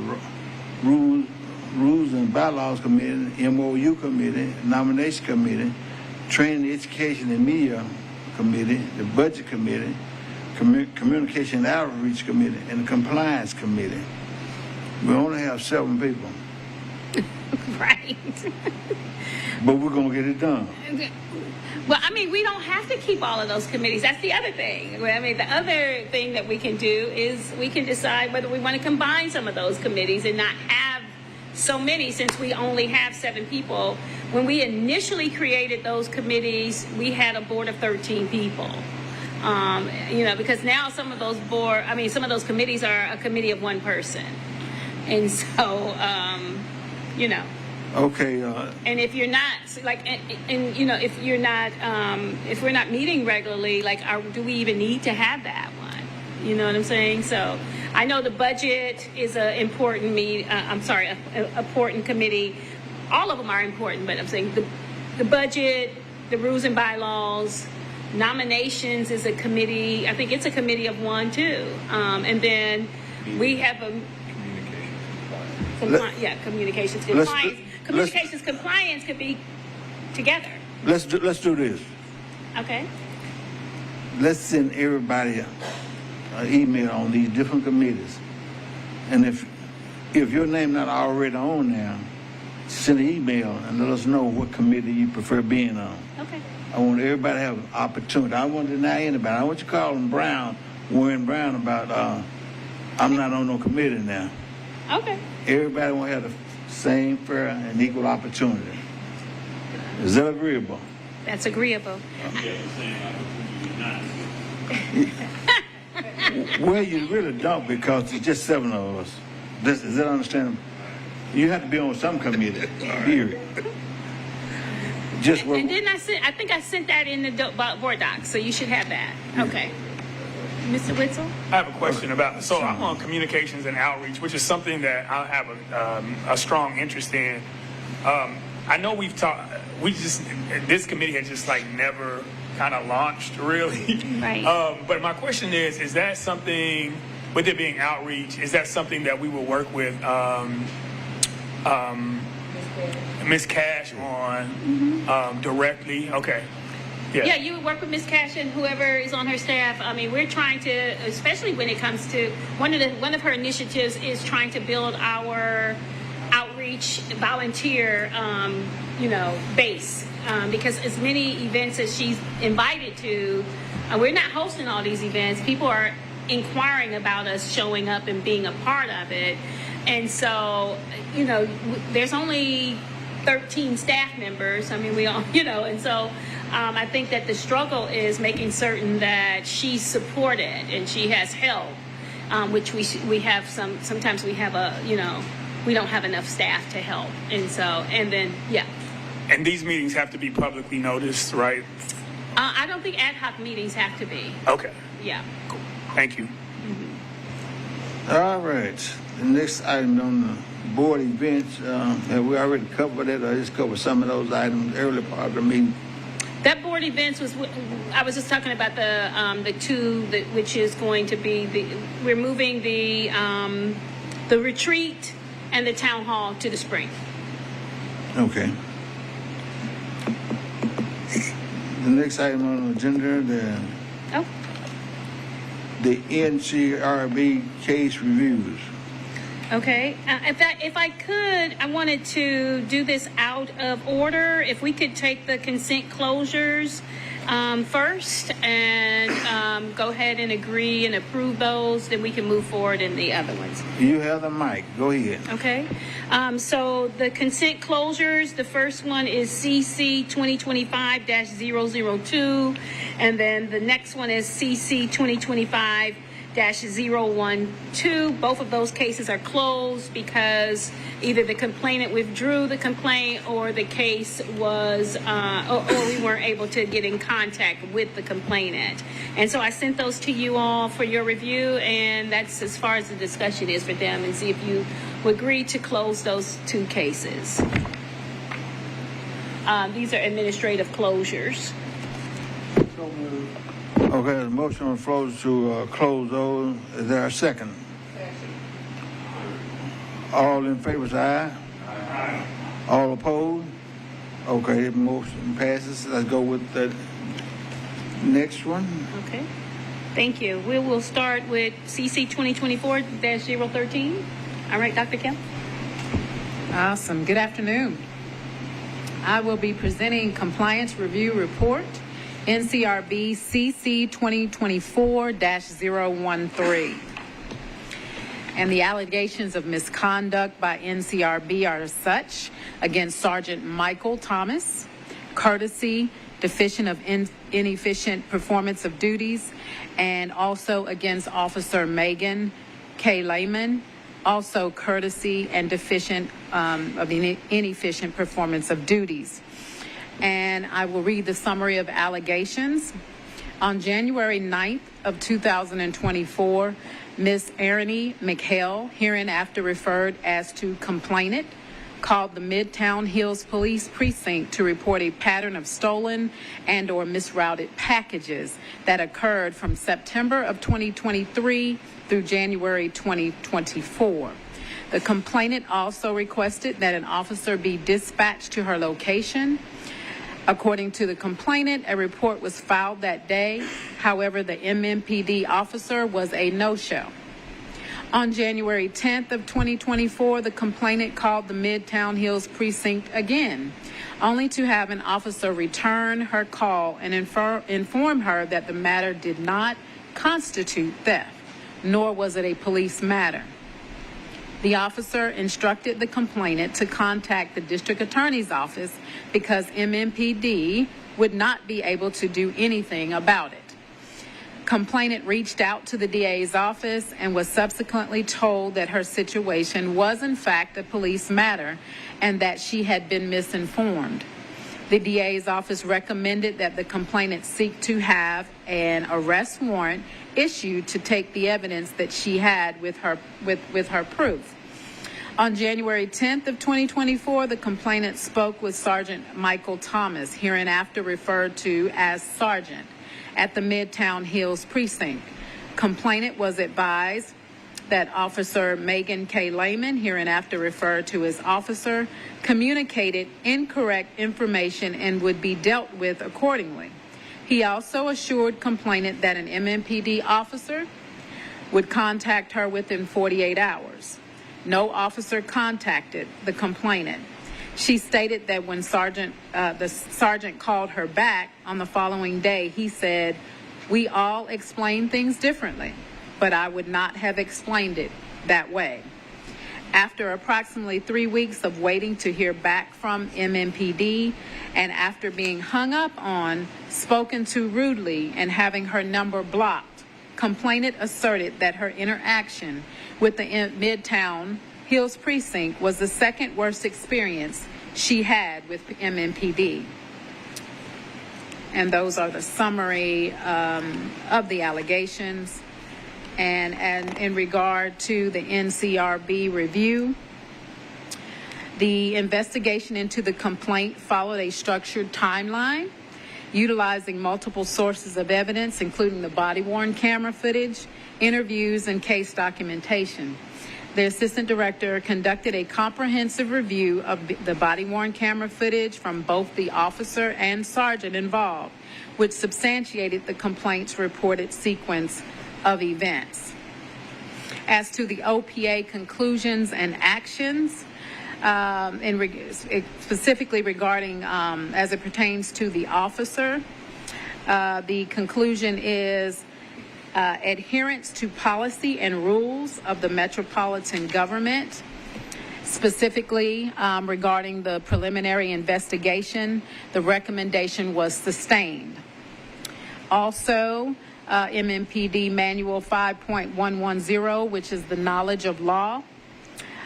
rules and bylaws committee, MOU committee, nomination committee, training, education, and media committee, the budget committee, communication and outreach committee, and the compliance committee. We only have 7 people. Right. But we're going to get it done. Well, I mean, we don't have to keep all of those committees. That's the other thing. I mean, the other thing that we can do is we can decide whether we want to combine some of those committees and not have so many, since we only have 7 people. When we initially created those committees, we had a board of 13 people. Because now some of those committees are a committee of 1 person. And so, Okay. And if you're not if we're not meeting regularly, do we even need to have that one? You know what I'm saying? So I know the budget is an important important committee. All of them are important, but I'm saying the budget, the rules and bylaws, nominations is a committee. I think it's a committee of 1 too. And then we have a communications compliance. Communications compliance could be together. Let's do this. Okay. Let's send everybody an email on these different committees, and if your name not already on there, send an email and let us know what committee you prefer being on. Okay. I want everybody to have an opportunity. I don't want to deny anybody. I want you calling Brown, Warren Brown, about I'm not on no committee now. Okay. Everybody want to have the same fair and equal opportunity. Is that agreeable? That's agreeable. Well, you really don't, because it's just 7 of us. Is that understandable? You have to be on some committee. Period. And didn't I think I sent that in the board doc, so you should have that. Okay. Mr. Witzel? I have a question about, so I'm on communications and outreach, which is something that I have a strong interest in. I know this committee has just never kind of launched really. Right. But my question is that something, with it being outreach, is that something that we will work with Ms. Cash on directly? Okay. Yeah, you would work with Ms. Cash and whoever is on her staff. I mean, we're trying to, especially when it comes to one of her initiatives is trying to build our outreach volunteer, base. Because as many events as she's invited to, we're not hosting all these events. People are inquiring about us showing up and being a part of it. And so, there's only 13 staff members. I mean, we all, and so I think that the struggle is making certain that she's supported and she has help, which we have sometimes we have we don't have enough staff to help. And so, and then, yeah. And these meetings have to be publicly noticed, right? I don't think ad hoc meetings have to be. Okay. Yeah. Cool. Thank you. All right. The next item on the board events, have we already covered it, or just covered some of those items early part of the meeting? That board events I was just talking about the two, which is going to be we're moving the retreat and the town hall to the spring. Okay. The next item on the agenda, the NCRB case reviews. Okay. If I could, I wanted to do this out of order. If we could take the consent closures first and go ahead and agree and approve those, then we can move forward in the other ones. You have the mic. Go ahead. Okay. So the consent closures, the first one is CC 2025-002, and then the next one is CC 2025-012. Both of those cases are closed because either the complainant withdrew the complaint or the case was, or we weren't able to get in contact with the complainant. And so I sent those to you all for your review, and that's as far as the discussion is for them, and see if you would agree to close those two cases. These are administrative closures. Okay, the motion on the floor is to close those. Is there a second? All in favor, say aye. Aye. All opposed? Okay, the motion passes. Let's go with the next one. Okay. Thank you. We will start with CC 2024-013. All right, Dr. Kim. Awesome. Good afternoon. I will be presenting compliance review report, NCRB CC 2024-013. And the allegations of misconduct by NCRB are as such: against Sergeant Michael Thomas, courtesy, deficient of inefficient performance of duties, and also against Officer Megan K. Lehman, also courtesy and deficient of inefficient performance of duties. And I will read the summary of allegations. On January 9th of 2024, Ms. Ernie McHale, hereinafter referred as to complainant, called the Midtown Hills Police Precinct to report a pattern of stolen and or misrouted packages that occurred from September of 2023 through January 2024. The complainant also requested that an officer be dispatched to her location. According to the complainant, a report was filed that day. However, the MMPD officer was a no-show. On January 10th of 2024, the complainant called the Midtown Hills Precinct again, only to have an officer return her call and inform her that the matter did not constitute theft, nor was it a police matter. The officer instructed the complainant to contact the district attorney's office because MMPD would not be able to do anything about it. Complainant reached out to the DA's office and was subsequently told that her situation was in fact a police matter and that she had been misinformed. The DA's office recommended that the complainant seek to have an arrest warrant issued to take the evidence that she had with her proof. On January 10th of 2024, the complainant spoke with Sergeant Michael Thomas, hereinafter referred to as Sergeant, at the Midtown Hills Precinct. Complainant was advised that Officer Megan K. Lehman, hereinafter referred to as Officer, communicated incorrect information and would be dealt with accordingly. He also assured complainant that an MMPD officer would contact her within 48 hours. No officer contacted the complainant. She stated that when the sergeant called her back on the following day, he said, "We all explain things differently, but I would not have explained it that way." After approximately 3 weeks of waiting to hear back from MMPD, and after being hung up on, spoken to rudely, and having her number blocked, complainant asserted that her interaction with the Midtown Hills Precinct was the second worst experience she had with MMPD. And those are the summary of the allegations. And in regard to the NCRB review, the investigation into the complaint followed a structured timeline, utilizing multiple sources of evidence, including the body-worn camera footage, interviews, and case documentation. The assistant director conducted a comprehensive review of the body-worn camera footage from both the officer and sergeant involved, which substantiated the complaint's reported sequence of events. As to the OPA conclusions and actions, specifically regarding as it pertains to the officer, the conclusion is adherence to policy and rules of the Metropolitan government, specifically regarding the preliminary investigation. The recommendation was sustained. Also, MMPD Manual 5.110, which is the knowledge of law,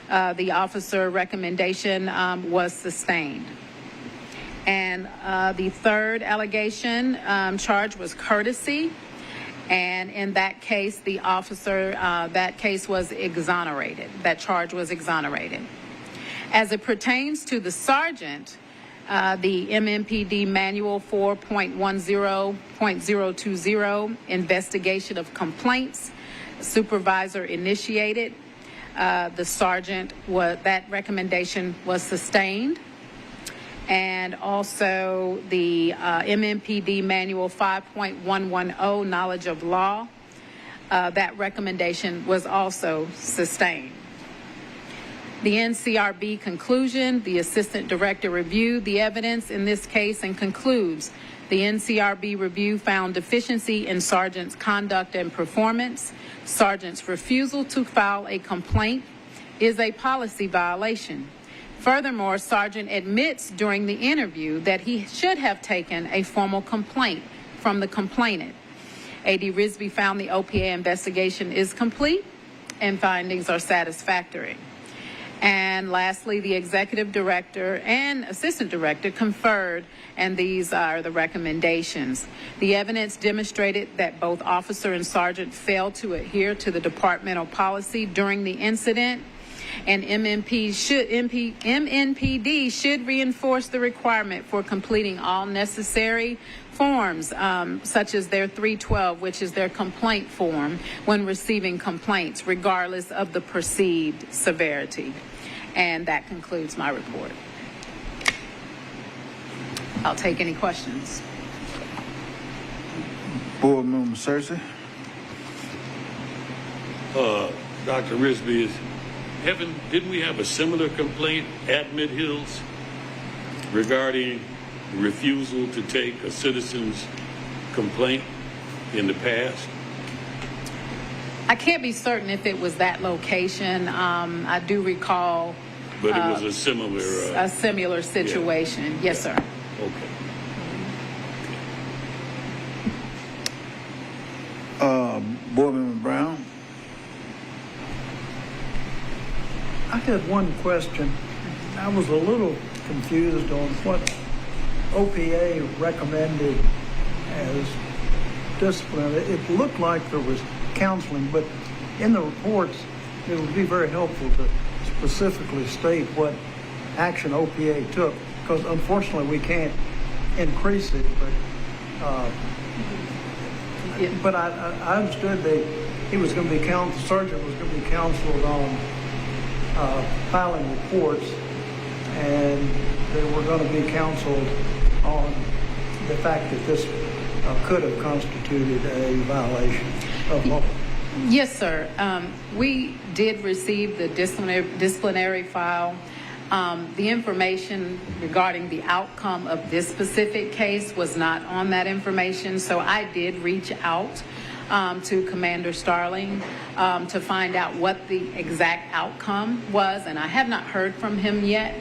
the officer recommendation was sustained. And the third allegation charge was courtesy. And in that case, the officer, that case was exonerated. That charge was exonerated. As it pertains to the sergeant, the MMPD Manual 4.10.020, investigation of complaints, supervisor initiated. The sergeant that recommendation was sustained. And also the MMPD Manual 5.110, knowledge of law, that recommendation was also sustained. The NCRB conclusion, the assistant director reviewed the evidence in this case and concludes the NCRB review found deficiency in sergeant's conduct and performance. Sergeant's refusal to file a complaint is a policy violation. Furthermore, Sergeant admits during the interview that he should have taken a formal complaint from the complainant. AD Risby found the OPA investigation is complete and findings are satisfactory. And lastly, the executive director and assistant director conferred, and these are the recommendations. The evidence demonstrated that both officer and sergeant failed to adhere to the departmental policy during the incident, and MNPD should reinforce the requirement for completing all necessary forms, such as their 312, which is their complaint form, when receiving complaints, regardless of the perceived severity. And that concludes my report. I'll take any questions. Board Member Cersei. Dr. Risby, didn't we have a similar complaint at Mid Hills regarding refusal to take a citizen's complaint in the past? I can't be certain if it was that location. I do recall. But it was a similar situation. Yeah. Yes, sir. Okay. Board Member Brown. I had one question. I was a little confused on what OPA recommended as discipline. It looked like there was counseling, but in the reports, it would be very helpful to specifically state what action OPA took, because unfortunately we can't increase it, but I understood that he was going to be the sergeant was going to be counseled on filing reports, and they were going to be counseled on the fact that this could have constituted a violation of law. Yes, sir. We did receive the disciplinary file. The information regarding the outcome of this specific case was not on that information, so I did reach out to Commander Starling to find out what the exact outcome was, and I have not heard from him yet,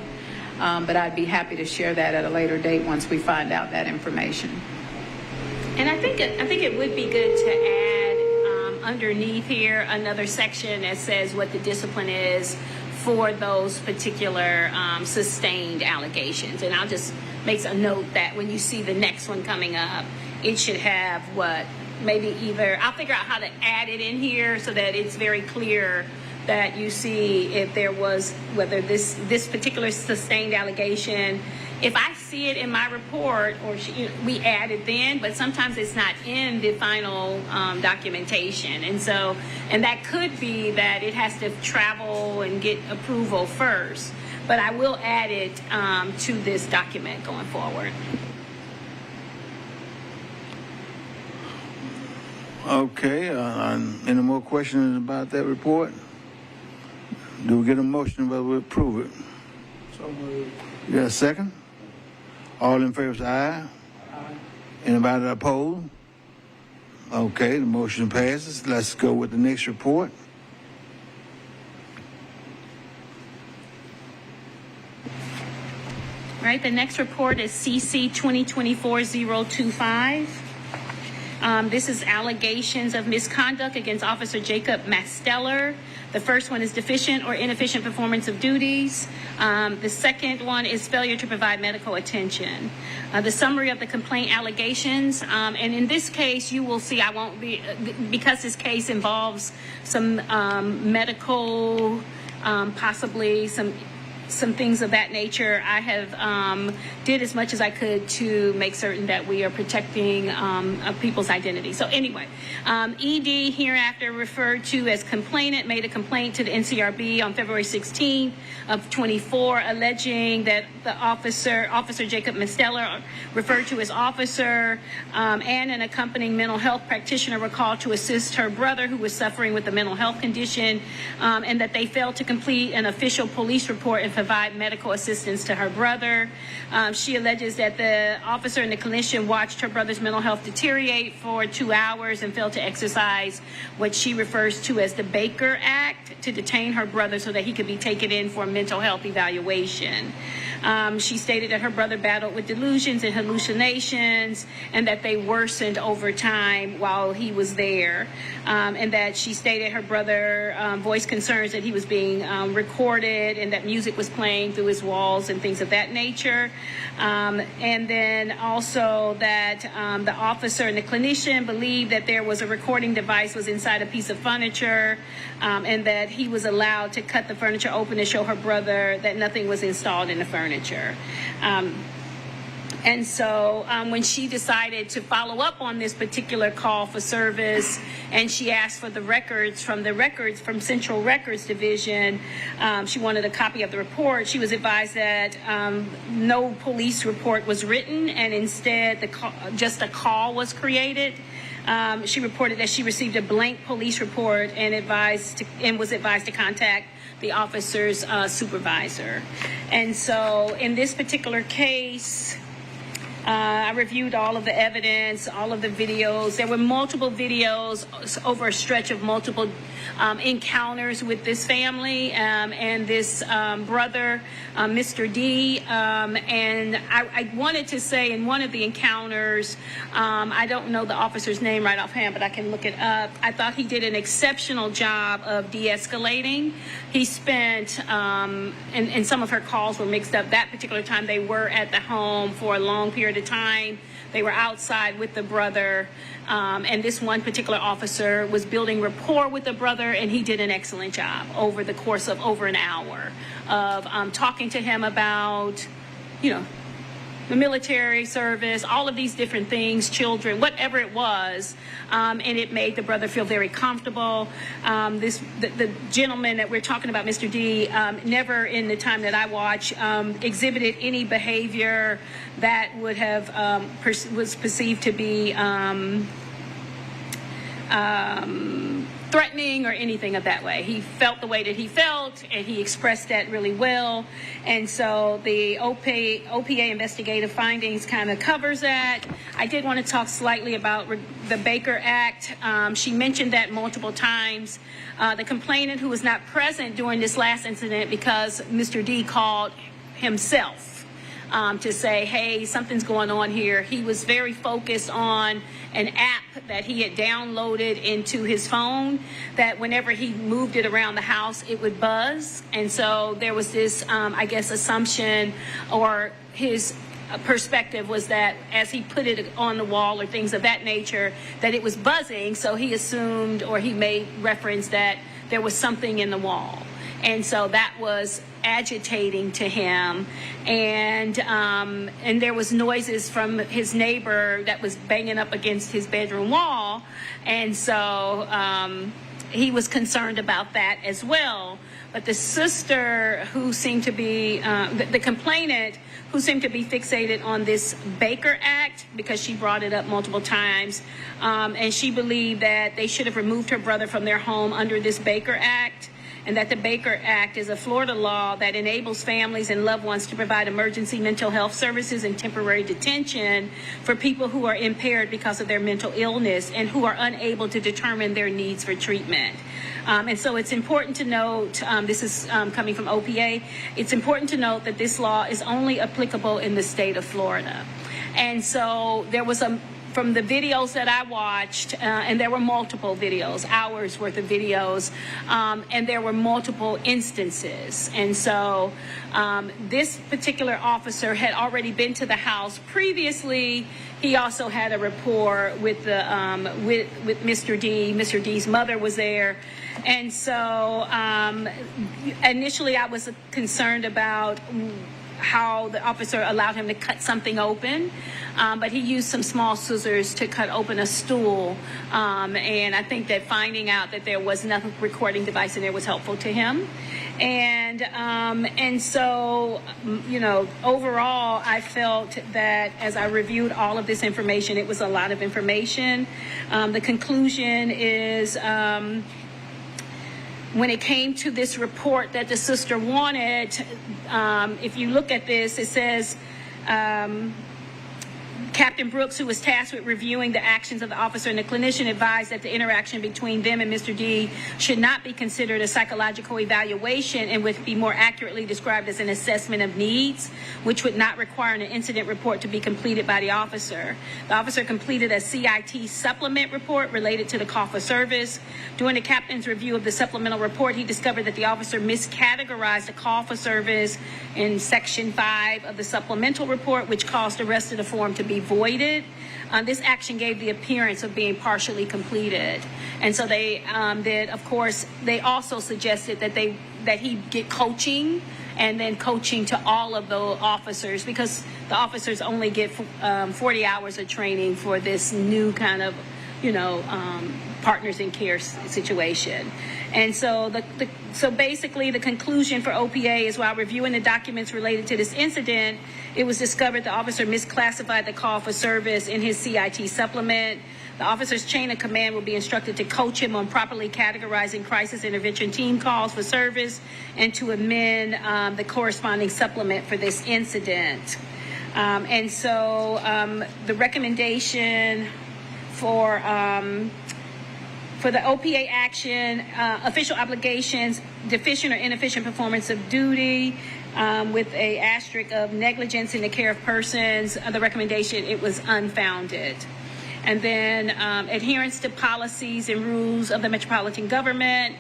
but I'd be happy to share that at a later date once we find out that information. And I think it would be good to add underneath here another section that says what the discipline is for those particular sustained allegations. And I'll just make a note that when you see the next one coming up, it should have what, maybe either, I'll figure out how to add it in here so that it's very clear that you see if there was, whether this particular sustained allegation, if I see it in my report, or we add it then, but sometimes it's not in the final documentation. And so, and that could be that it has to travel and get approval first. But I will add it to this document going forward. Okay, any more questions about that report? Do we get a motion whether we approve it? So moved. You got a second? All in favor say aye. Aye. Anybody opposed? Okay, the motion passes. Let's go with the next report. All right, the next report is CC 2024-025. This is allegations of misconduct against Officer Jacob Masteller. The first one is deficient or inefficient performance of duties. The second one is failure to provide medical attention. The summary of the complaint allegations, and in this case, you will see I won't be, because this case involves some medical, possibly some things of that nature. I have did as much as I could to make certain that we are protecting people's identity. So anyway, ED hereafter referred to as complainant made a complaint to the NCRB on February 16th of 24, alleging that the officer Jacob Masteller, referred to as officer, and an accompanying mental health practitioner were called to assist her brother who was suffering with a mental health condition, and that they failed to complete an official police report and provide medical assistance to her brother. She alleges that the officer and the clinician watched her brother's mental health deteriorate for 2 hours and failed to exercise what she refers to as the Baker Act to detain her brother so that he could be taken in for a mental health evaluation. She stated that her brother battled with delusions and hallucinations and that they worsened over time while he was there, and that she stated her brother voiced concerns that he was being recorded and that music was playing through his walls and things of that nature. And then also that the officer and the clinician believed that there was a recording device was inside a piece of furniture, and that he was allowed to cut the furniture open to show her brother that nothing was installed in the furniture. And so when she decided to follow up on this particular call for service, and she asked for the records from Central Records Division, she wanted a copy of the report. She was advised that no police report was written, and instead just a call was created. She reported that she received a blank police report and was advised to contact the officer's supervisor. And so in this particular case, I reviewed all of the evidence, all of the videos. There were multiple videos over a stretch of multiple encounters with this family and this brother, Mr. D. And I wanted to say in one of the encounters, I don't know the officer's name right offhand, but I can look it up. I thought he did an exceptional job of de-escalating. He spent, and some of her calls were mixed up. That particular time they were at the home for a long period of time. They were outside with the brother, and this one particular officer was building rapport with the brother, and he did an excellent job over the course of over an hour of talking to him about, the military service, all of these different things, children, whatever it was, and it made the brother feel very comfortable. The gentleman that we're talking about, Mr. D, never in the time that I watched exhibited any behavior that would have was perceived to be threatening or anything of that way. He felt the way that he felt, and he expressed that really well. And so the OPA investigative findings kind of covers that. I did want to talk slightly about the Baker Act. She mentioned that multiple times. The complainant, who was not present during this last incident because Mr. D called himself to say, hey, something's going on here. He was very focused on an app that he had downloaded into his phone that whenever he moved it around the house, it would buzz. And so there was this, I guess, assumption, or his perspective was that as he put it on the wall or things of that nature, that it was buzzing. So he assumed, or he made reference that there was something in the wall. And so that was agitating to him, and there was noises from his neighbor that was banging up against his bedroom wall, and so he was concerned about that as well. But the sister, who seemed to be the complainant, who seemed to be fixated on this Baker Act because she brought it up multiple times, and she believed that they should have removed her brother from their home under this Baker Act, and that the Baker Act is a Florida law that enables families and loved ones to provide emergency mental health services and temporary detention for people who are impaired because of their mental illness and who are unable to determine their needs for treatment. And so it's important to note, this is coming from OPA, it's important to note that this law is only applicable in the state of Florida. And so there was from the videos that I watched, and there were multiple videos, hours worth of videos, and there were multiple instances. And so this particular officer had already been to the house previously. He also had a rapport with the with Mr. D. Mr. D's mother was there. And so initially I was concerned about how the officer allowed him to cut something open, but he used some small scissors to cut open a stool, and I think that finding out that there was no recording device in there was helpful to him. And so, you know, overall, I felt that as I reviewed all of this information, it was a lot of information. The conclusion is, when it came to this report that the sister wanted, if you look at this, it says, Captain Brooks, who was tasked with reviewing the actions of the officer and the clinician, advised that the interaction between them and Mr. D should not be considered a psychological evaluation and would be more accurately described as an assessment of needs, which would not require an incident report to be completed by the officer. The officer completed a CIT supplement report related to the call for service. During the captain's review of the supplemental report, he discovered that the officer miscategorized the call for service in Section 5 of the supplemental report, which caused the rest of the form to be voided. This action gave the appearance of being partially completed, and so they did. Of course, they also suggested that he get coaching, and then coaching to all of the officers, because the officers only get 40 hours of training for this new kind of, you know, partners in care situation. And so so basically the conclusion for OPA is, while reviewing the documents related to this incident, it was discovered the officer misclassified the call for service in his CIT supplement. The officer's chain of command will be instructed to coach him on properly categorizing crisis intervention team calls for service and to amend the corresponding supplement for this incident. And so the recommendation for the OPA action, official obligations, deficient or inefficient performance of duty, with a asterisk of negligence in the care of persons, the recommendation, it was unfounded. And then adherence to policies and rules of the Metropolitan government,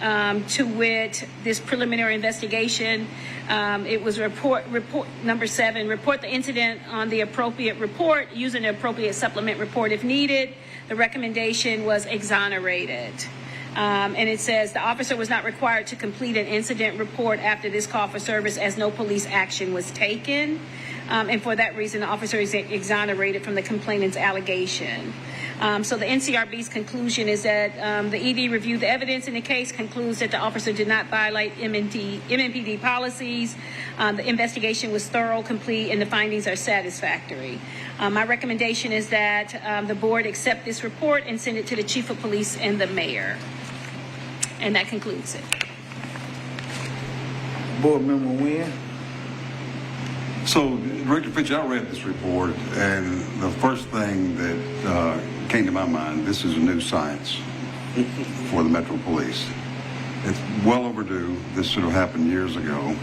to wit, this preliminary investigation, it was report number 7, report the incident on the appropriate report, using the appropriate supplement report if needed. The recommendation was exonerated. And it says the officer was not required to complete an incident report after this call for service, as no police action was taken. And for that reason, the officer is exonerated from the complainant's allegation. So the NCRB's conclusion is that the ED reviewed the evidence in the case, concludes that the officer did not violate MMPD policies. The investigation was thorough, complete, and the findings are satisfactory. My recommendation is that the board accept this report and send it to the chief of police and the mayor. And that concludes it. Board Member Wynn? So, Director Fitch, I read this report, and the first thing that came to my mind, this is a new science for the Metro Police. It's well overdue. This should have happened years ago.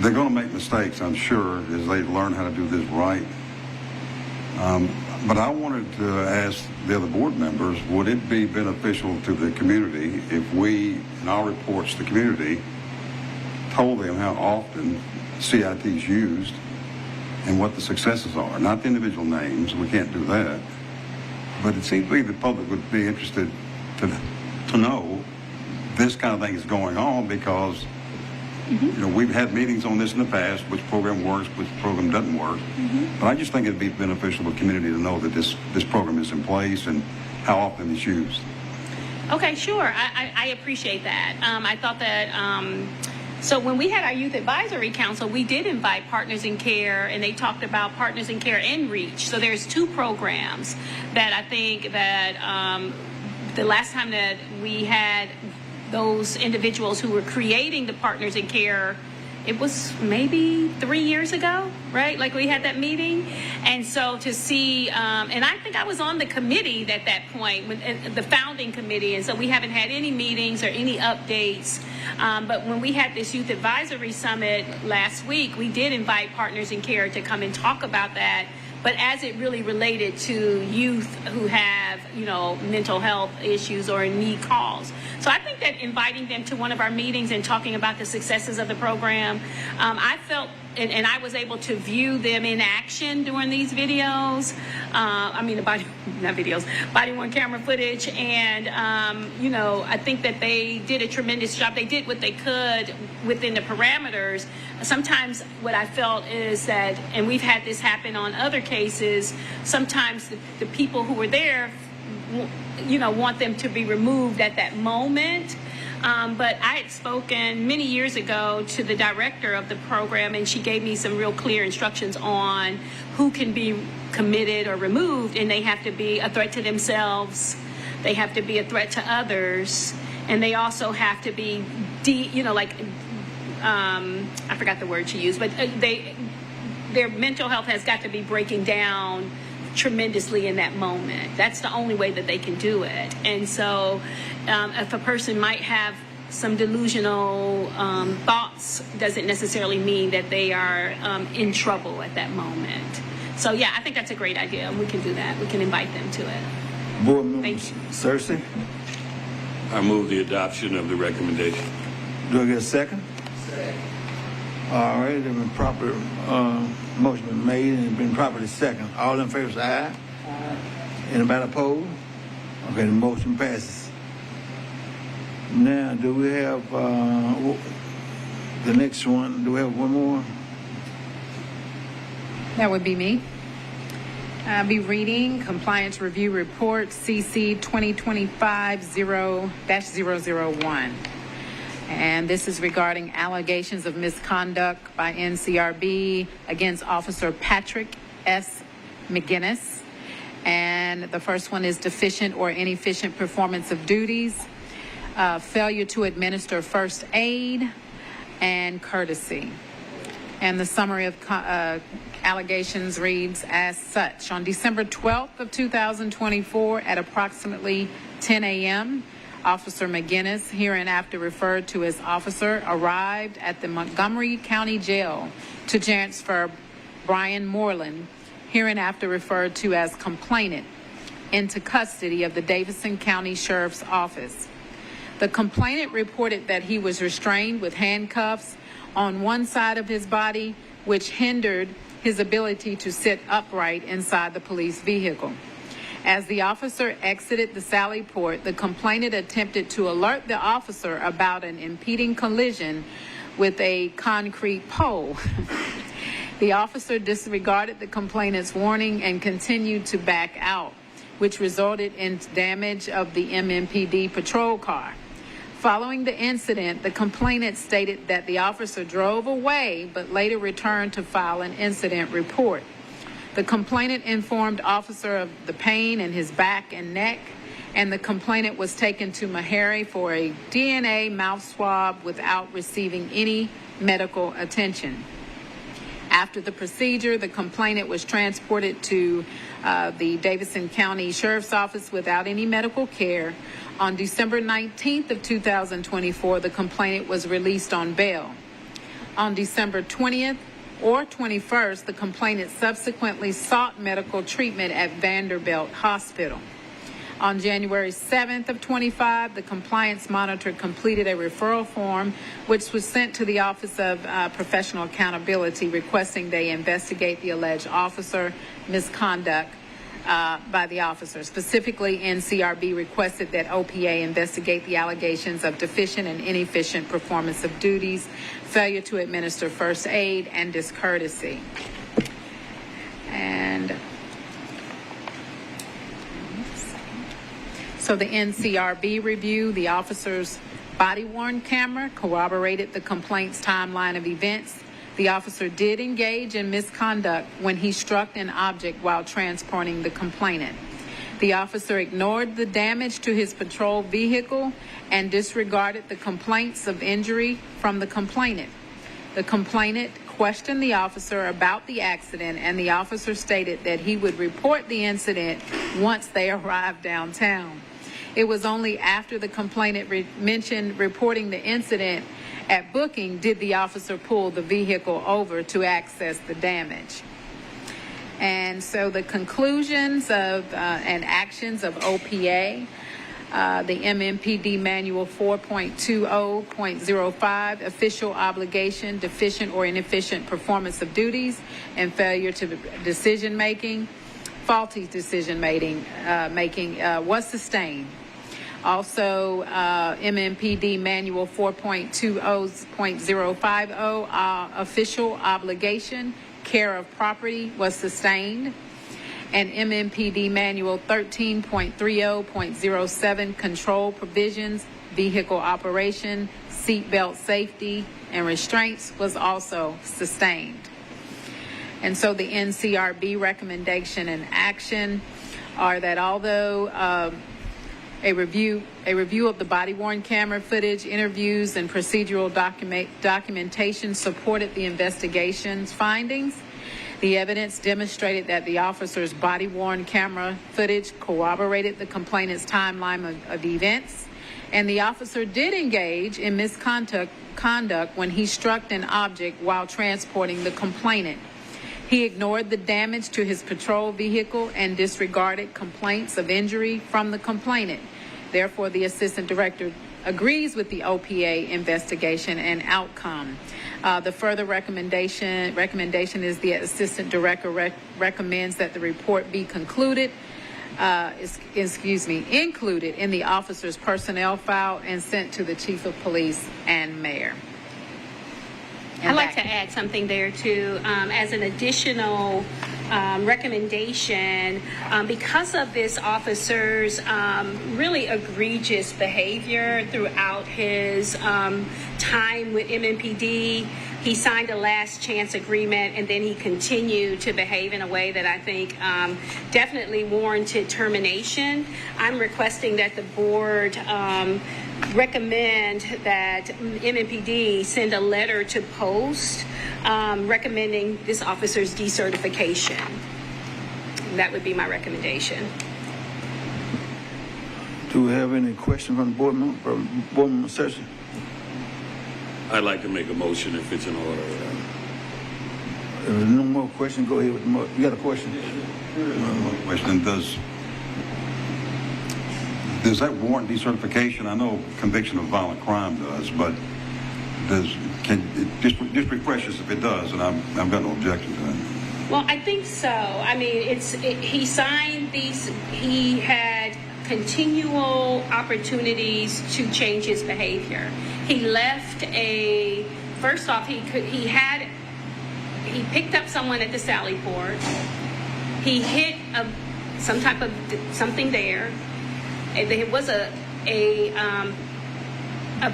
They're going to make mistakes, I'm sure, as they learn how to do this right. But I wanted to ask the other board members, would it be beneficial to the community if we, in our reports to the community, told them how often CIT is used and what the successes are? Not the individual names, we can't do that. But it seems to me the public would be interested to know this kind of thing is going on because you know, we've had meetings on this in the past, which program works, which program doesn't work. But I just think it'd be beneficial to the community to know that this program is in place and how often it's used. Okay, sure. I appreciate that. I thought that, so when we had our Youth Advisory Council, we did invite Partners in Care, and they talked about Partners in Care and Reach. So there's two programs that I think that the last time that we had those individuals who were creating the Partners in Care, it was maybe 3 years ago, right? Like we had that meeting. And so to see, and I think I was on the committee at that point, the founding committee, and so we haven't had any meetings or any updates. But when we had this Youth Advisory Summit last week, we did invite Partners in Care to come and talk about that. But as it really related to youth who have, you know, mental health issues or need calls. So I think that inviting them to one of our meetings and talking about the successes of the program, I felt, and I was able to view them in action during these videos. Body-worn camera footage. And, you know, I think that they did a tremendous job. They did what they could within the parameters. Sometimes what I felt is that, and we've had this happen on other cases, sometimes the people who were there, you know, want them to be removed at that moment. But I had spoken many years ago to the director of the program, and she gave me some real clear instructions on who can be committed or removed, and they have to be a threat to themselves, they have to be a threat to others, and they also have to be, I forgot the word she used, but their mental health has got to be breaking down tremendously in that moment. That's the only way that they can do it. And so if a person might have some delusional thoughts, doesn't necessarily mean that they are in trouble at that moment. So yeah, I think that's a great idea. We can do that. We can invite them to it. Board Member Thank you. Cersei? I move the adoption of the recommendation. Do I get a second? Second. All right, there's been proper motion been made and been properly second. All in favor say aye. Aye. Anybody opposed? Okay, the motion passes. Now, do we have the next one? Do we have one more? That would be me. I'll be reading Compliance Review Report CC 2025-0-001. And this is regarding allegations of misconduct by NCRB against Officer Patrick S. McGinnis. And the first one is deficient or inefficient performance of duties, failure to administer first aid, and courtesy. And the summary of allegations reads as such. On December 12th of 2024 at approximately 10 a.m., Officer McGinnis, hereinafter referred to as Officer, arrived at the Montgomery County Jail to transfer Brian Moreland, hereinafter referred to as complainant, into custody of the Davidson County Sheriff's Office. The complainant reported that he was restrained with handcuffs on one side of his body, which hindered his ability to sit upright inside the police vehicle. As the officer exited the Sally Port, the complainant attempted to alert the officer about an impeding collision with a concrete pole. The officer disregarded the complainant's warning and continued to back out, which resulted in damage of the MMPD patrol car. Following the incident, the complainant stated that the officer drove away but later returned to file an incident report. The complainant informed officer of the pain in his back and neck and the complainant was taken to Meharry for a DNA mouth swab without receiving any medical attention. After the procedure, the complainant was transported to the Davidson County Sheriff's Office without any medical care. On December 19th of 2024, the complainant was released on bail. On December 20th or 21st, the complainant subsequently sought medical treatment at Vanderbilt Hospital. On January 7th of 25, the compliance monitor completed a referral form, which was sent to the Office of Professional Accountability, requesting they investigate the alleged officer misconduct by the officer. Specifically, NCRB requested that OPA investigate the allegations of deficient and inefficient performance of duties, failure to administer first aid, and discourtesy. And so the NCRB review, the officer's body-worn camera corroborated the complaint's timeline of events. The officer did engage in misconduct when he struck an object while transporting the complainant. The officer ignored the damage to his patrol vehicle and disregarded the complaints of injury from the complainant. The complainant questioned the officer about the accident, and the officer stated that he would report the incident once they arrived downtown. It was only after the complainant mentioned reporting the incident at booking did the officer pull the vehicle over to access the damage. And so the conclusions of and actions of OPA, the MMPD Manual 4.20.05, official obligation, deficient or inefficient performance of duties, and failure to decision making, faulty decision making was sustained. Also, MMPD Manual 4.20.050, official obligation, care of property was sustained. And MMPD Manual 13.30.07, control provisions, vehicle operation, seatbelt safety, and restraints was also sustained. And so the NCRB recommendation and action are that although a review of the body-worn camera footage, interviews, and procedural documentation supported the investigation's findings. The evidence demonstrated that the officer's body-worn camera footage corroborated the complainant's timeline of events, and the officer did engage in misconduct when he struck an object while transporting the complainant. He ignored the damage to his patrol vehicle and disregarded complaints of injury from the complainant. Therefore, the assistant director agrees with the OPA investigation and outcome. The further recommendation is the assistant director recommends that the report be included in the officer's personnel file and sent to the chief of police and mayor. I'd like to add something there too, as an additional recommendation, because of this officer's really egregious behavior throughout his time with MMPD. He signed a last chance agreement, and then he continued to behave in a way that I think definitely warranted termination. I'm requesting that the board recommend that MMPD send a letter to Post recommending this officer's decertification. That would be my recommendation. Do we have any questions from the board member session? I'd like to make a motion if it's in order. If there's no more questions, go ahead with the motion. You got a question? One question. Does that warrant decertification? I know conviction of violent crime does, but just refresh us if it does, and I've got no objection to that. Well, I think so. I mean, he signed these. He had continual opportunities to change his behavior. He left first off, he picked up someone at the Sally Port. He hit something there. There was a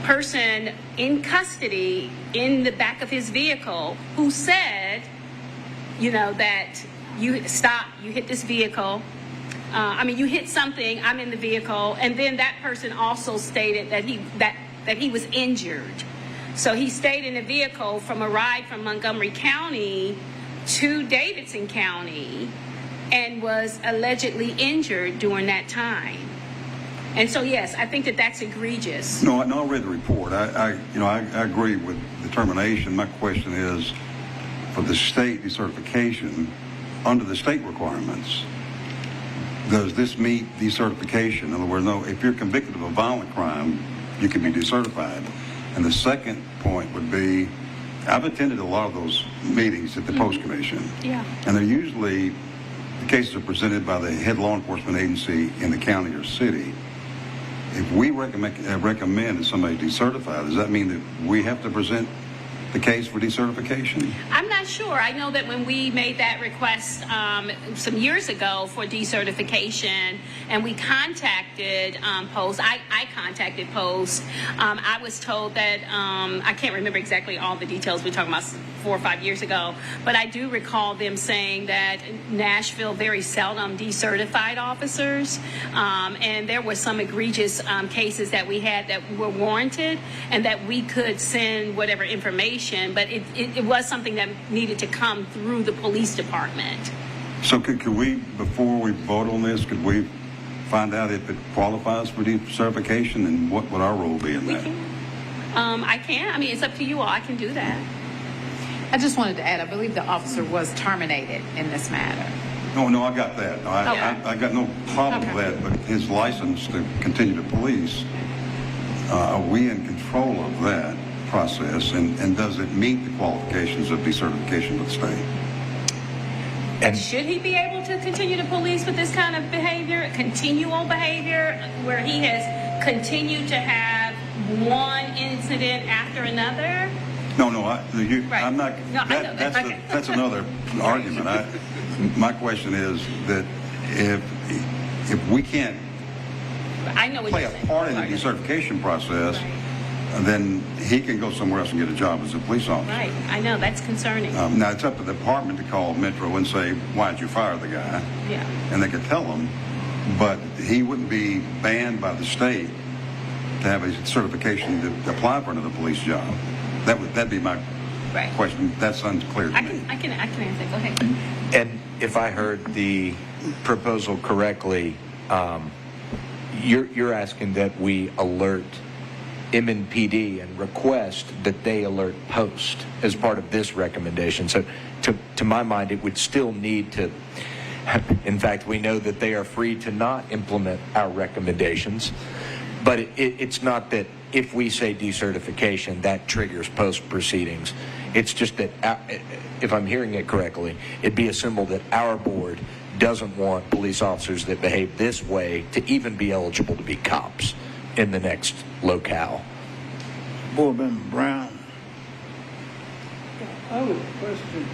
person in custody in the back of his vehicle who said, that you hit this vehicle. you hit something, I'm in the vehicle, and then that person also stated that he was injured. So he stayed in the vehicle from a ride from Montgomery County to Davidson County and was allegedly injured during that time. And so, yes, I think that that's egregious. No, I read the report. I agree with the termination. My question is, for the state decertification, under the state requirements, does this meet decertification? In other words, no, if you're convicted of a violent crime, you can be decertified. And the second point would be, I've attended a lot of those meetings at the Post Commission. Yeah. And they're usually, the cases are presented by the head law enforcement agency in the county or city. If we recommend that somebody decertified, does that mean that we have to present the case for decertification? I'm not sure. I know that when we made that request some years ago for decertification, and we contacted Post, I contacted Post. I was told that I can't remember exactly all the details. We're talking about 4 or 5 years ago, but I do recall them saying that Nashville very seldom decertified officers, and there were some egregious cases that we had that were warranted, and that we could send whatever information. But it was something that needed to come through the police department. So could we, before we vote on this, could we find out if it qualifies for decertification, and what would our role be in that? I can. It's up to you all. I can do that. I just wanted to add, I believe the officer was terminated in this matter. No, I got that. No, I got no problem with that, but his license to continue to police, are we in control of that process, and does it meet the qualifications of decertification of the state? And should he be able to continue to police with this kind of behavior, continual behavior, where he has continued to have one incident after another? No, Right. I'm not. No, I know that. Okay. That's another argument. My question is that if we can't I know what play you're a saying. part in the decertification process, then he can go somewhere else and get a job as a police officer. Right. I know. That's concerning. Now, it's up to the department to call Metro and say, why'd you fire the guy? Yeah. And they could tell him, but he wouldn't be banned by the state to have a certification to apply for another police job. That'd be my question. That's unclear to me. I can answer. Go ahead. And if I heard the proposal correctly, you're asking that we alert MNPD and request that they alert Post as part of this recommendation. So to my mind, it would still need to, in fact, we know that they are free to not implement our recommendations, but it's not that if we say decertification, that triggers Post proceedings. It's just that, if I'm hearing it correctly, it'd be a symbol that our board doesn't want police officers that behave this way to even be eligible to be cops in the next locale. Board Member Brown. I have a question.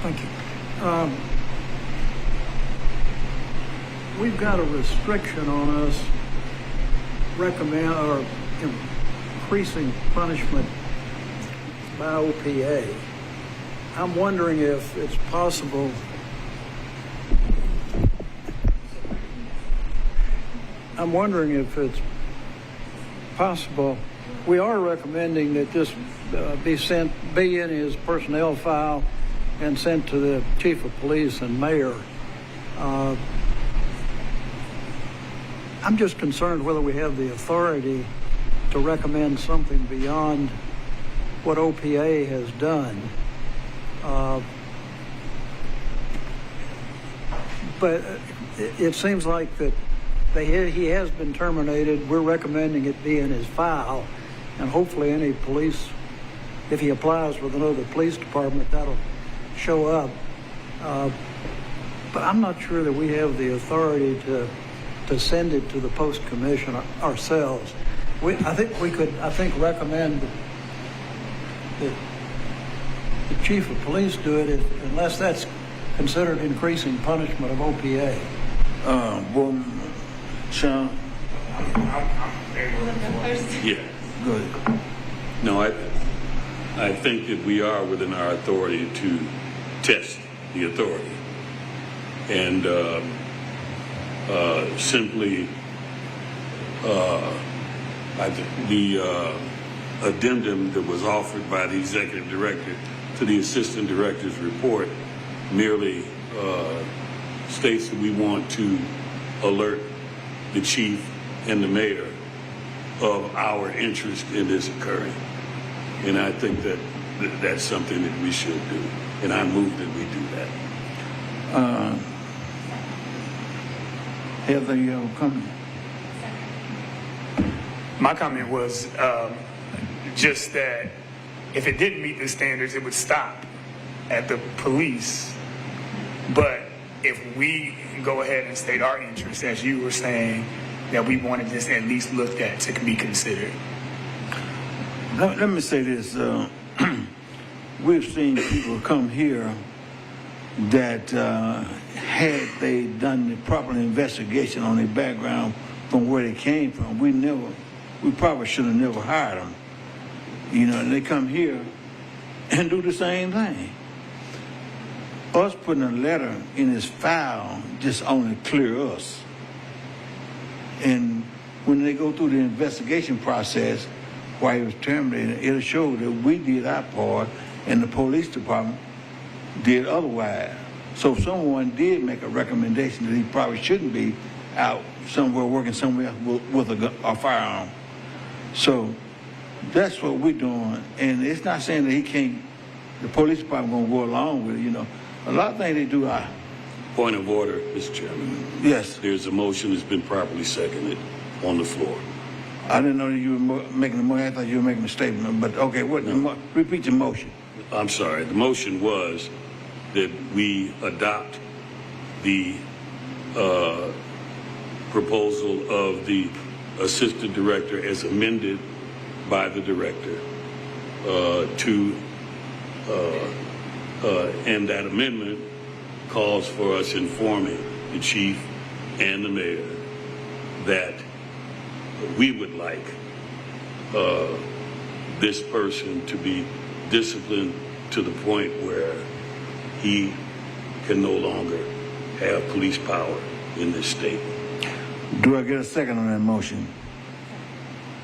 Thank you. We've got a restriction on us increasing punishment by OPA. I'm wondering if it's possible. We are recommending that this be in his personnel file and sent to the chief of police and mayor. I'm just concerned whether we have the authority to recommend something beyond what OPA has done. But it seems like that he has been terminated. We're recommending it be in his file, and hopefully any police, if he applies with another police department, that'll show up. But I'm not sure that we have the authority to send it to the Post Commission ourselves. I think we could recommend that the chief of police do it unless that's considered increasing punishment of OPA. Board Sean. Yeah. Good. No, I think that we are within our authority to test the authority. and simply the addendum that was offered by the executive director to the assistant director's report merely states that we want to alert the chief and the mayor of our interest in this occurring. And I think that that's something that we should do. And I move that we do that. Heather, you have a comment? My comment was just that if it didn't meet the standards, it would stop at the police. But if we go ahead and state our interest, as you were saying, that we wanted this at least looked at to be considered. Let me say this. We've seen people come here that had they done the proper investigation on their background from where they came from, we probably should have never hired them. You know, and they come here and do the same thing. Us putting a letter in his file just only clear us. And when they go through the investigation process while he was terminated, it'll show that we did our part and the police department did otherwise. So if someone did make a recommendation that he probably shouldn't be out somewhere working somewhere with a firearm. So that's what we're doing. And it's not saying that the police department going to go along with it, you know. A lot of things they do are. Point of order, Mr. Chairman. Yes. There's a motion that's been properly seconded on the floor. I didn't know that you were making a motion. I thought you were making a statement. But okay, repeat your motion. I'm sorry. The motion was that we adopt the proposal of the assistant director as amended by the director and that amendment calls for us informing the chief and the mayor that we would like this person to be disciplined to the point where he can no longer have police power in this state. Do I get a second on that motion?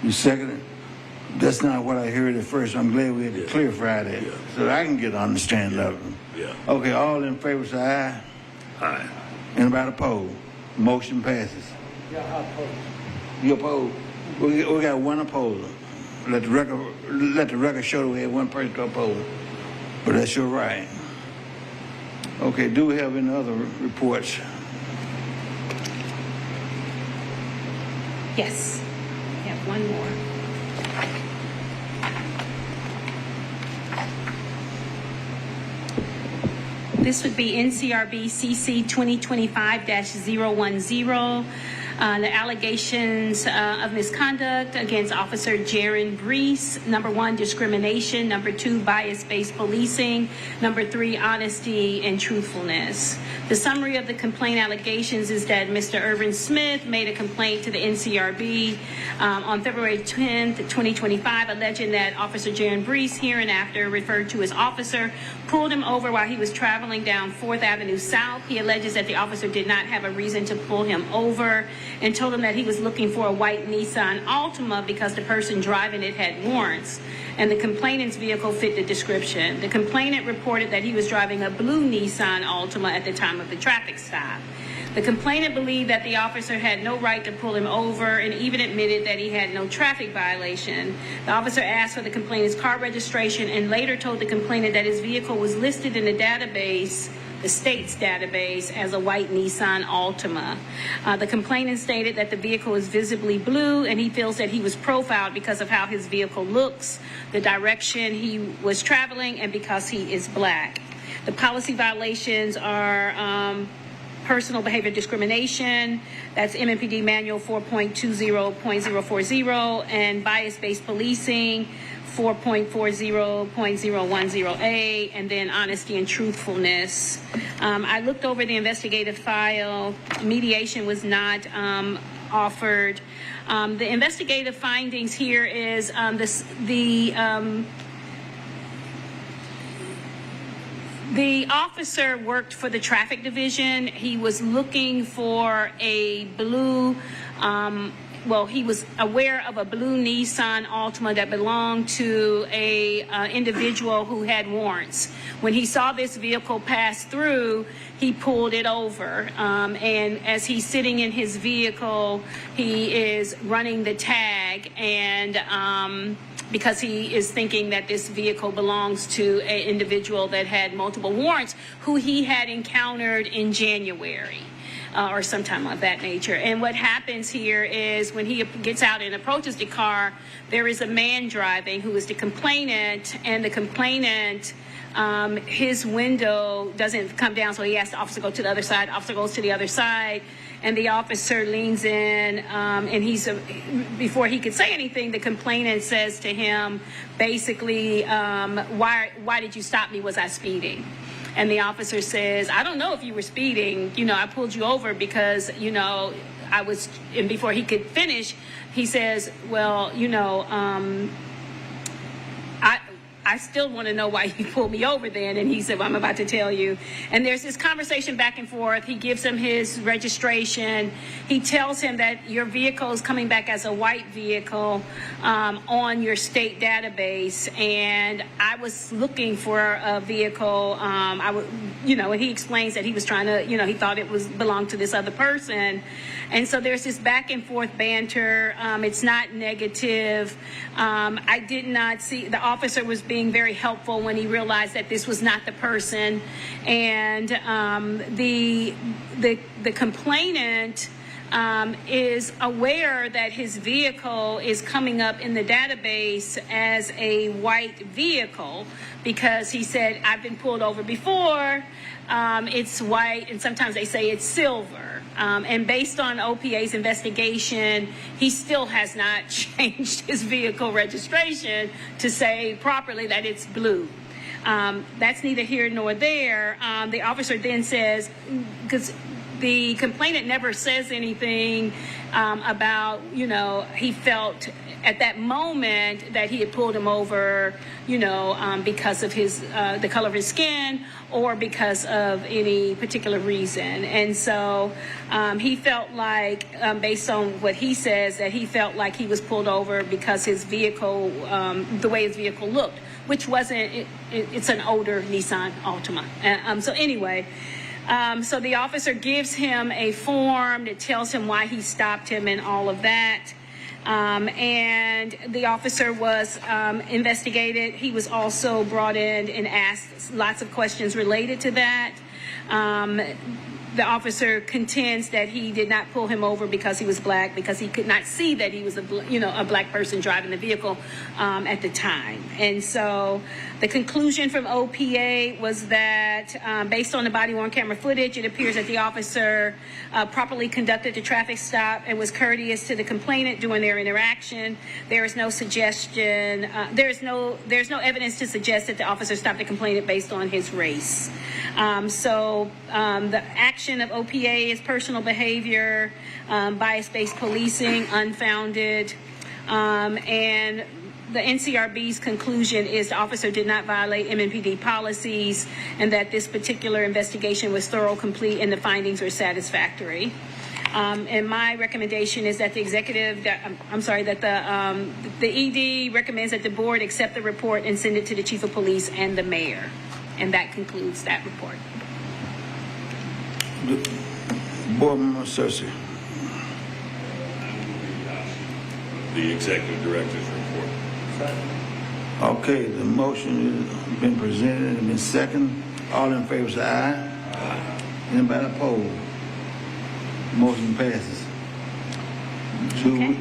You second it? That's not what I heard at first. I'm glad we had to clarify that so that I can get an understanding of it. Yeah. Okay, all in favor say aye. Aye. Anybody opposed? Motion passes. Yeah, I oppose. You opposed? We got one opposer. Let the record show that we had one person to oppose. But that's your right. Okay, do we have any other reports? Yes. We have one more. This would be NCRB CC 2025-010. The allegations of misconduct against Officer Jaron Brees. Number 1, discrimination. Number 2, bias-based policing. Number 3, honesty and truthfulness. The summary of the complaint allegations is that Mr. Irvin Smith made a complaint to the NCRB on February 10th, 2025, alleging that Officer Jaron Brees, hereinafter referred to as officer, pulled him over while he was traveling down 4th Avenue South. He alleges that the officer did not have a reason to pull him over and told him that he was looking for a white Nissan Altima because the person driving it had warrants, and the complainant's vehicle fit the description. The complainant reported that he was driving a blue Nissan Altima at the time of the traffic stop. The complainant believed that the officer had no right to pull him over and even admitted that he had no traffic violation. The officer asked for the complainant's car registration and later told the complainant that his vehicle was listed in the database, the state's database, as a white Nissan Altima. The complainant stated that the vehicle is visibly blue and he feels that he was profiled because of how his vehicle looks, the direction he was traveling, and because he is black. The policy violations are personal behavior discrimination, that's MMPD Manual 4.20.040, and bias-based policing, 4.40.010A, and then honesty and truthfulness. I looked over the investigative file. Mediation was not offered. The investigative findings here is The officer worked for the traffic division. He was looking for a blue, he was aware of a blue Nissan Altima that belonged to a individual who had warrants. When he saw this vehicle pass through, he pulled it over. And as he's sitting in his vehicle, he is running the tag, and because he is thinking that this vehicle belongs to an individual that had multiple warrants who he had encountered in January. Or sometime of that nature. And what happens here is when he gets out and approaches the car, there is a man driving who is the complainant, and the complainant, his window doesn't come down, so he asks the officer to go to the other side. The officer goes to the other side, and the officer leans in, and before he could say anything, the complainant says to him, basically, why did you stop me? Was I speeding? And the officer says, I don't know if you were speeding. I pulled you over because, I was, and before he could finish, he says, well, I still want to know why you pulled me over then. And he said, well, I'm about to tell you. And there's this conversation back and forth. He gives him his registration. He tells him that your vehicle is coming back as a white vehicle on your state database. And I was looking for a vehicle. And he explains that he was trying to, he thought it belonged to this other person. And so there's this back and forth banter. It's not negative. I did not see, the officer was being very helpful when he realized that this was not the person. And the complainant is aware that his vehicle is coming up in the database as a white vehicle because he said, I've been pulled over before. It's white, and sometimes they say it's silver. And based on OPA's investigation, he still has not changed his vehicle registration to say properly that it's blue. That's neither here nor there. The officer then says, because the complainant never says anything about, he felt at that moment that he had pulled him over, because of the color of his skin or because of any particular reason. And so he felt like, based on what he says, that he felt like he was pulled over because his vehicle, the way his vehicle looked, which wasn't, it's an older Nissan Altima. So anyway, so the officer gives him a form that tells him why he stopped him and all of that. And the officer was investigated. He was also brought in and asked lots of questions related to that. The officer contends that he did not pull him over because he was black, because he could not see that he was a black person driving the vehicle at the time. And so the conclusion from OPA was that based on the body-worn camera footage, it appears that the officer properly conducted the traffic stop and was courteous to the complainant during their interaction. There is no suggestion, there's no evidence to suggest that the officer stopped the complainant based on his race. So the action of OPA is personal behavior, bias-based policing, unfounded, and the NCRB's conclusion is the officer did not violate MNPD policies and that this particular investigation was thorough, complete, and the findings were satisfactory. And my recommendation is that the ED recommends that the board accept the report and send it to the chief of police and the mayor. And that concludes that report. Board Member Cersei. The executive director's report. Okay, the motion has been presented and been seconded. All in favor say aye. Aye. Anybody opposed? Motion passes. Okay.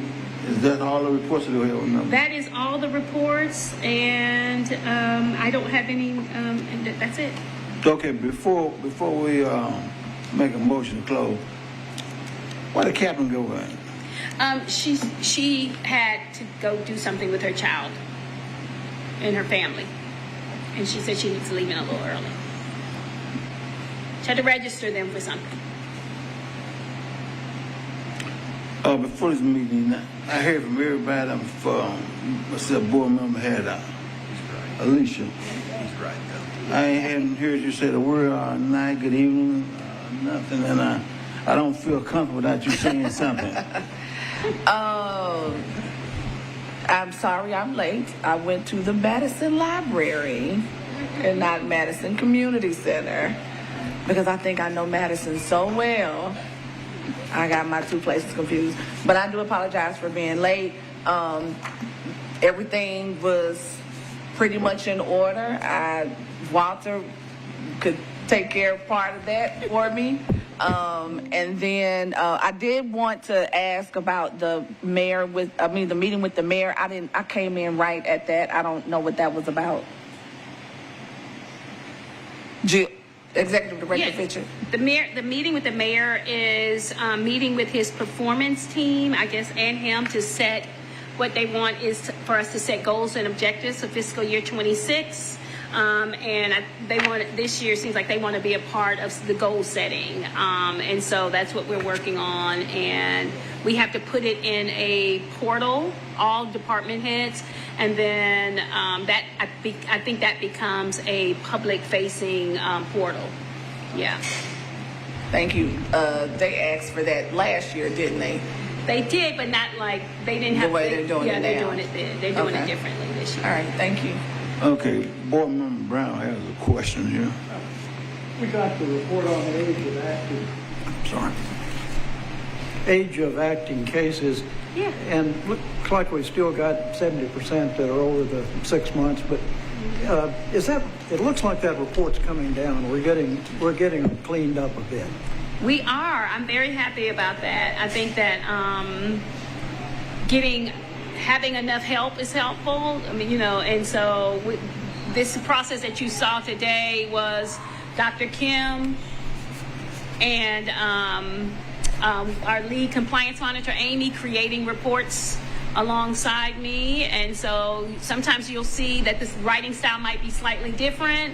Is that all the reports that we have? No? That is all the reports, and I don't have any, and that's it. Okay, before we make a motion to close, where the captain go at? She had to go do something with her child and her family, and she said she needs to leave in a little early. She had to register them for something. Before this meeting, I heard from everybody, what's the board member had Alicia. I hadn't heard you say the word all night, good evening, nothing, and I don't feel comfortable without you saying something. I'm sorry I'm late. I went to the Madison Library and not Madison Community Center because I think I know Madison so well. I got my two places confused. But I do apologize for being late. Everything was pretty much in order. Walter could take care of part of that for me. And then I did want to ask about the meeting with the mayor. I came in right at that. I don't know what that was about. Jill, Executive Director Fisher. The meeting with the mayor is meeting with his performance team, I guess, and him to set what they want is for us to set goals and objectives for fiscal year 26. They want this year seems like they want to be a part of the goal setting, and so that's what we're working on. And we have to put it in a portal, all department heads, and then I think that becomes a public-facing portal. Yeah. Thank you. They asked for that last year, didn't they? They did, but not like they didn't have the way they're doing it now. They're doing it. They're doing it differently this year. All right. Thank you. Okay, Board Member Brown has a question here. We got the report on the age of acting cases. Yeah. And looks like we still got 70% that are over the 6 months, but it looks like that report's coming down. We're getting them cleaned up a bit. We are. I'm very happy about that. I think that having enough help is helpful. I mean, and so this process that you saw today was Dr. Kim and our lead compliance monitor, Amy, creating reports alongside me. And so sometimes you'll see that this writing style might be slightly different.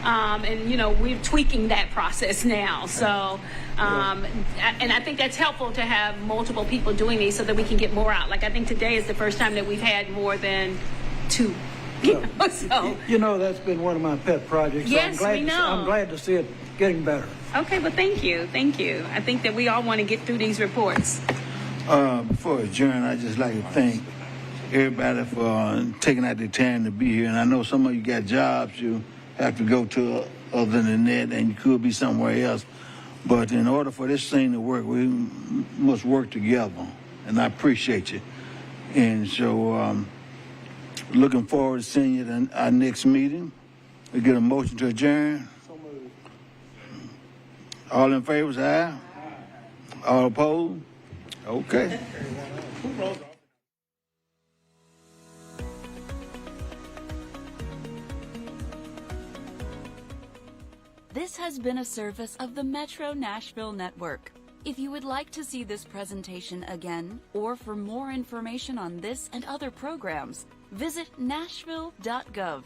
And we're tweaking that process now. So, and I think that's helpful to have multiple people doing these so that we can get more out. Like I think today is the first time that we've had more than 2. That's been one of my pet projects. Yes, so we know. I'm glad to see it getting better. Okay, well, thank you. I think that we all want to get through these reports. Before I adjourn, I'd just like to thank everybody for taking out the time to be here. And I know some of you got jobs you have to go to other than that, and you could be somewhere else. But in order for this thing to work, we must work together, and I appreciate you. And so looking forward to seeing you at our next meeting. We get a motion to adjourn. So moved. All in favor, say aye. All opposed? Okay. This has been a service of the Metro Nashville Network. If you would like to see this presentation again, or for more information on this and other programs, visit nashville.gov.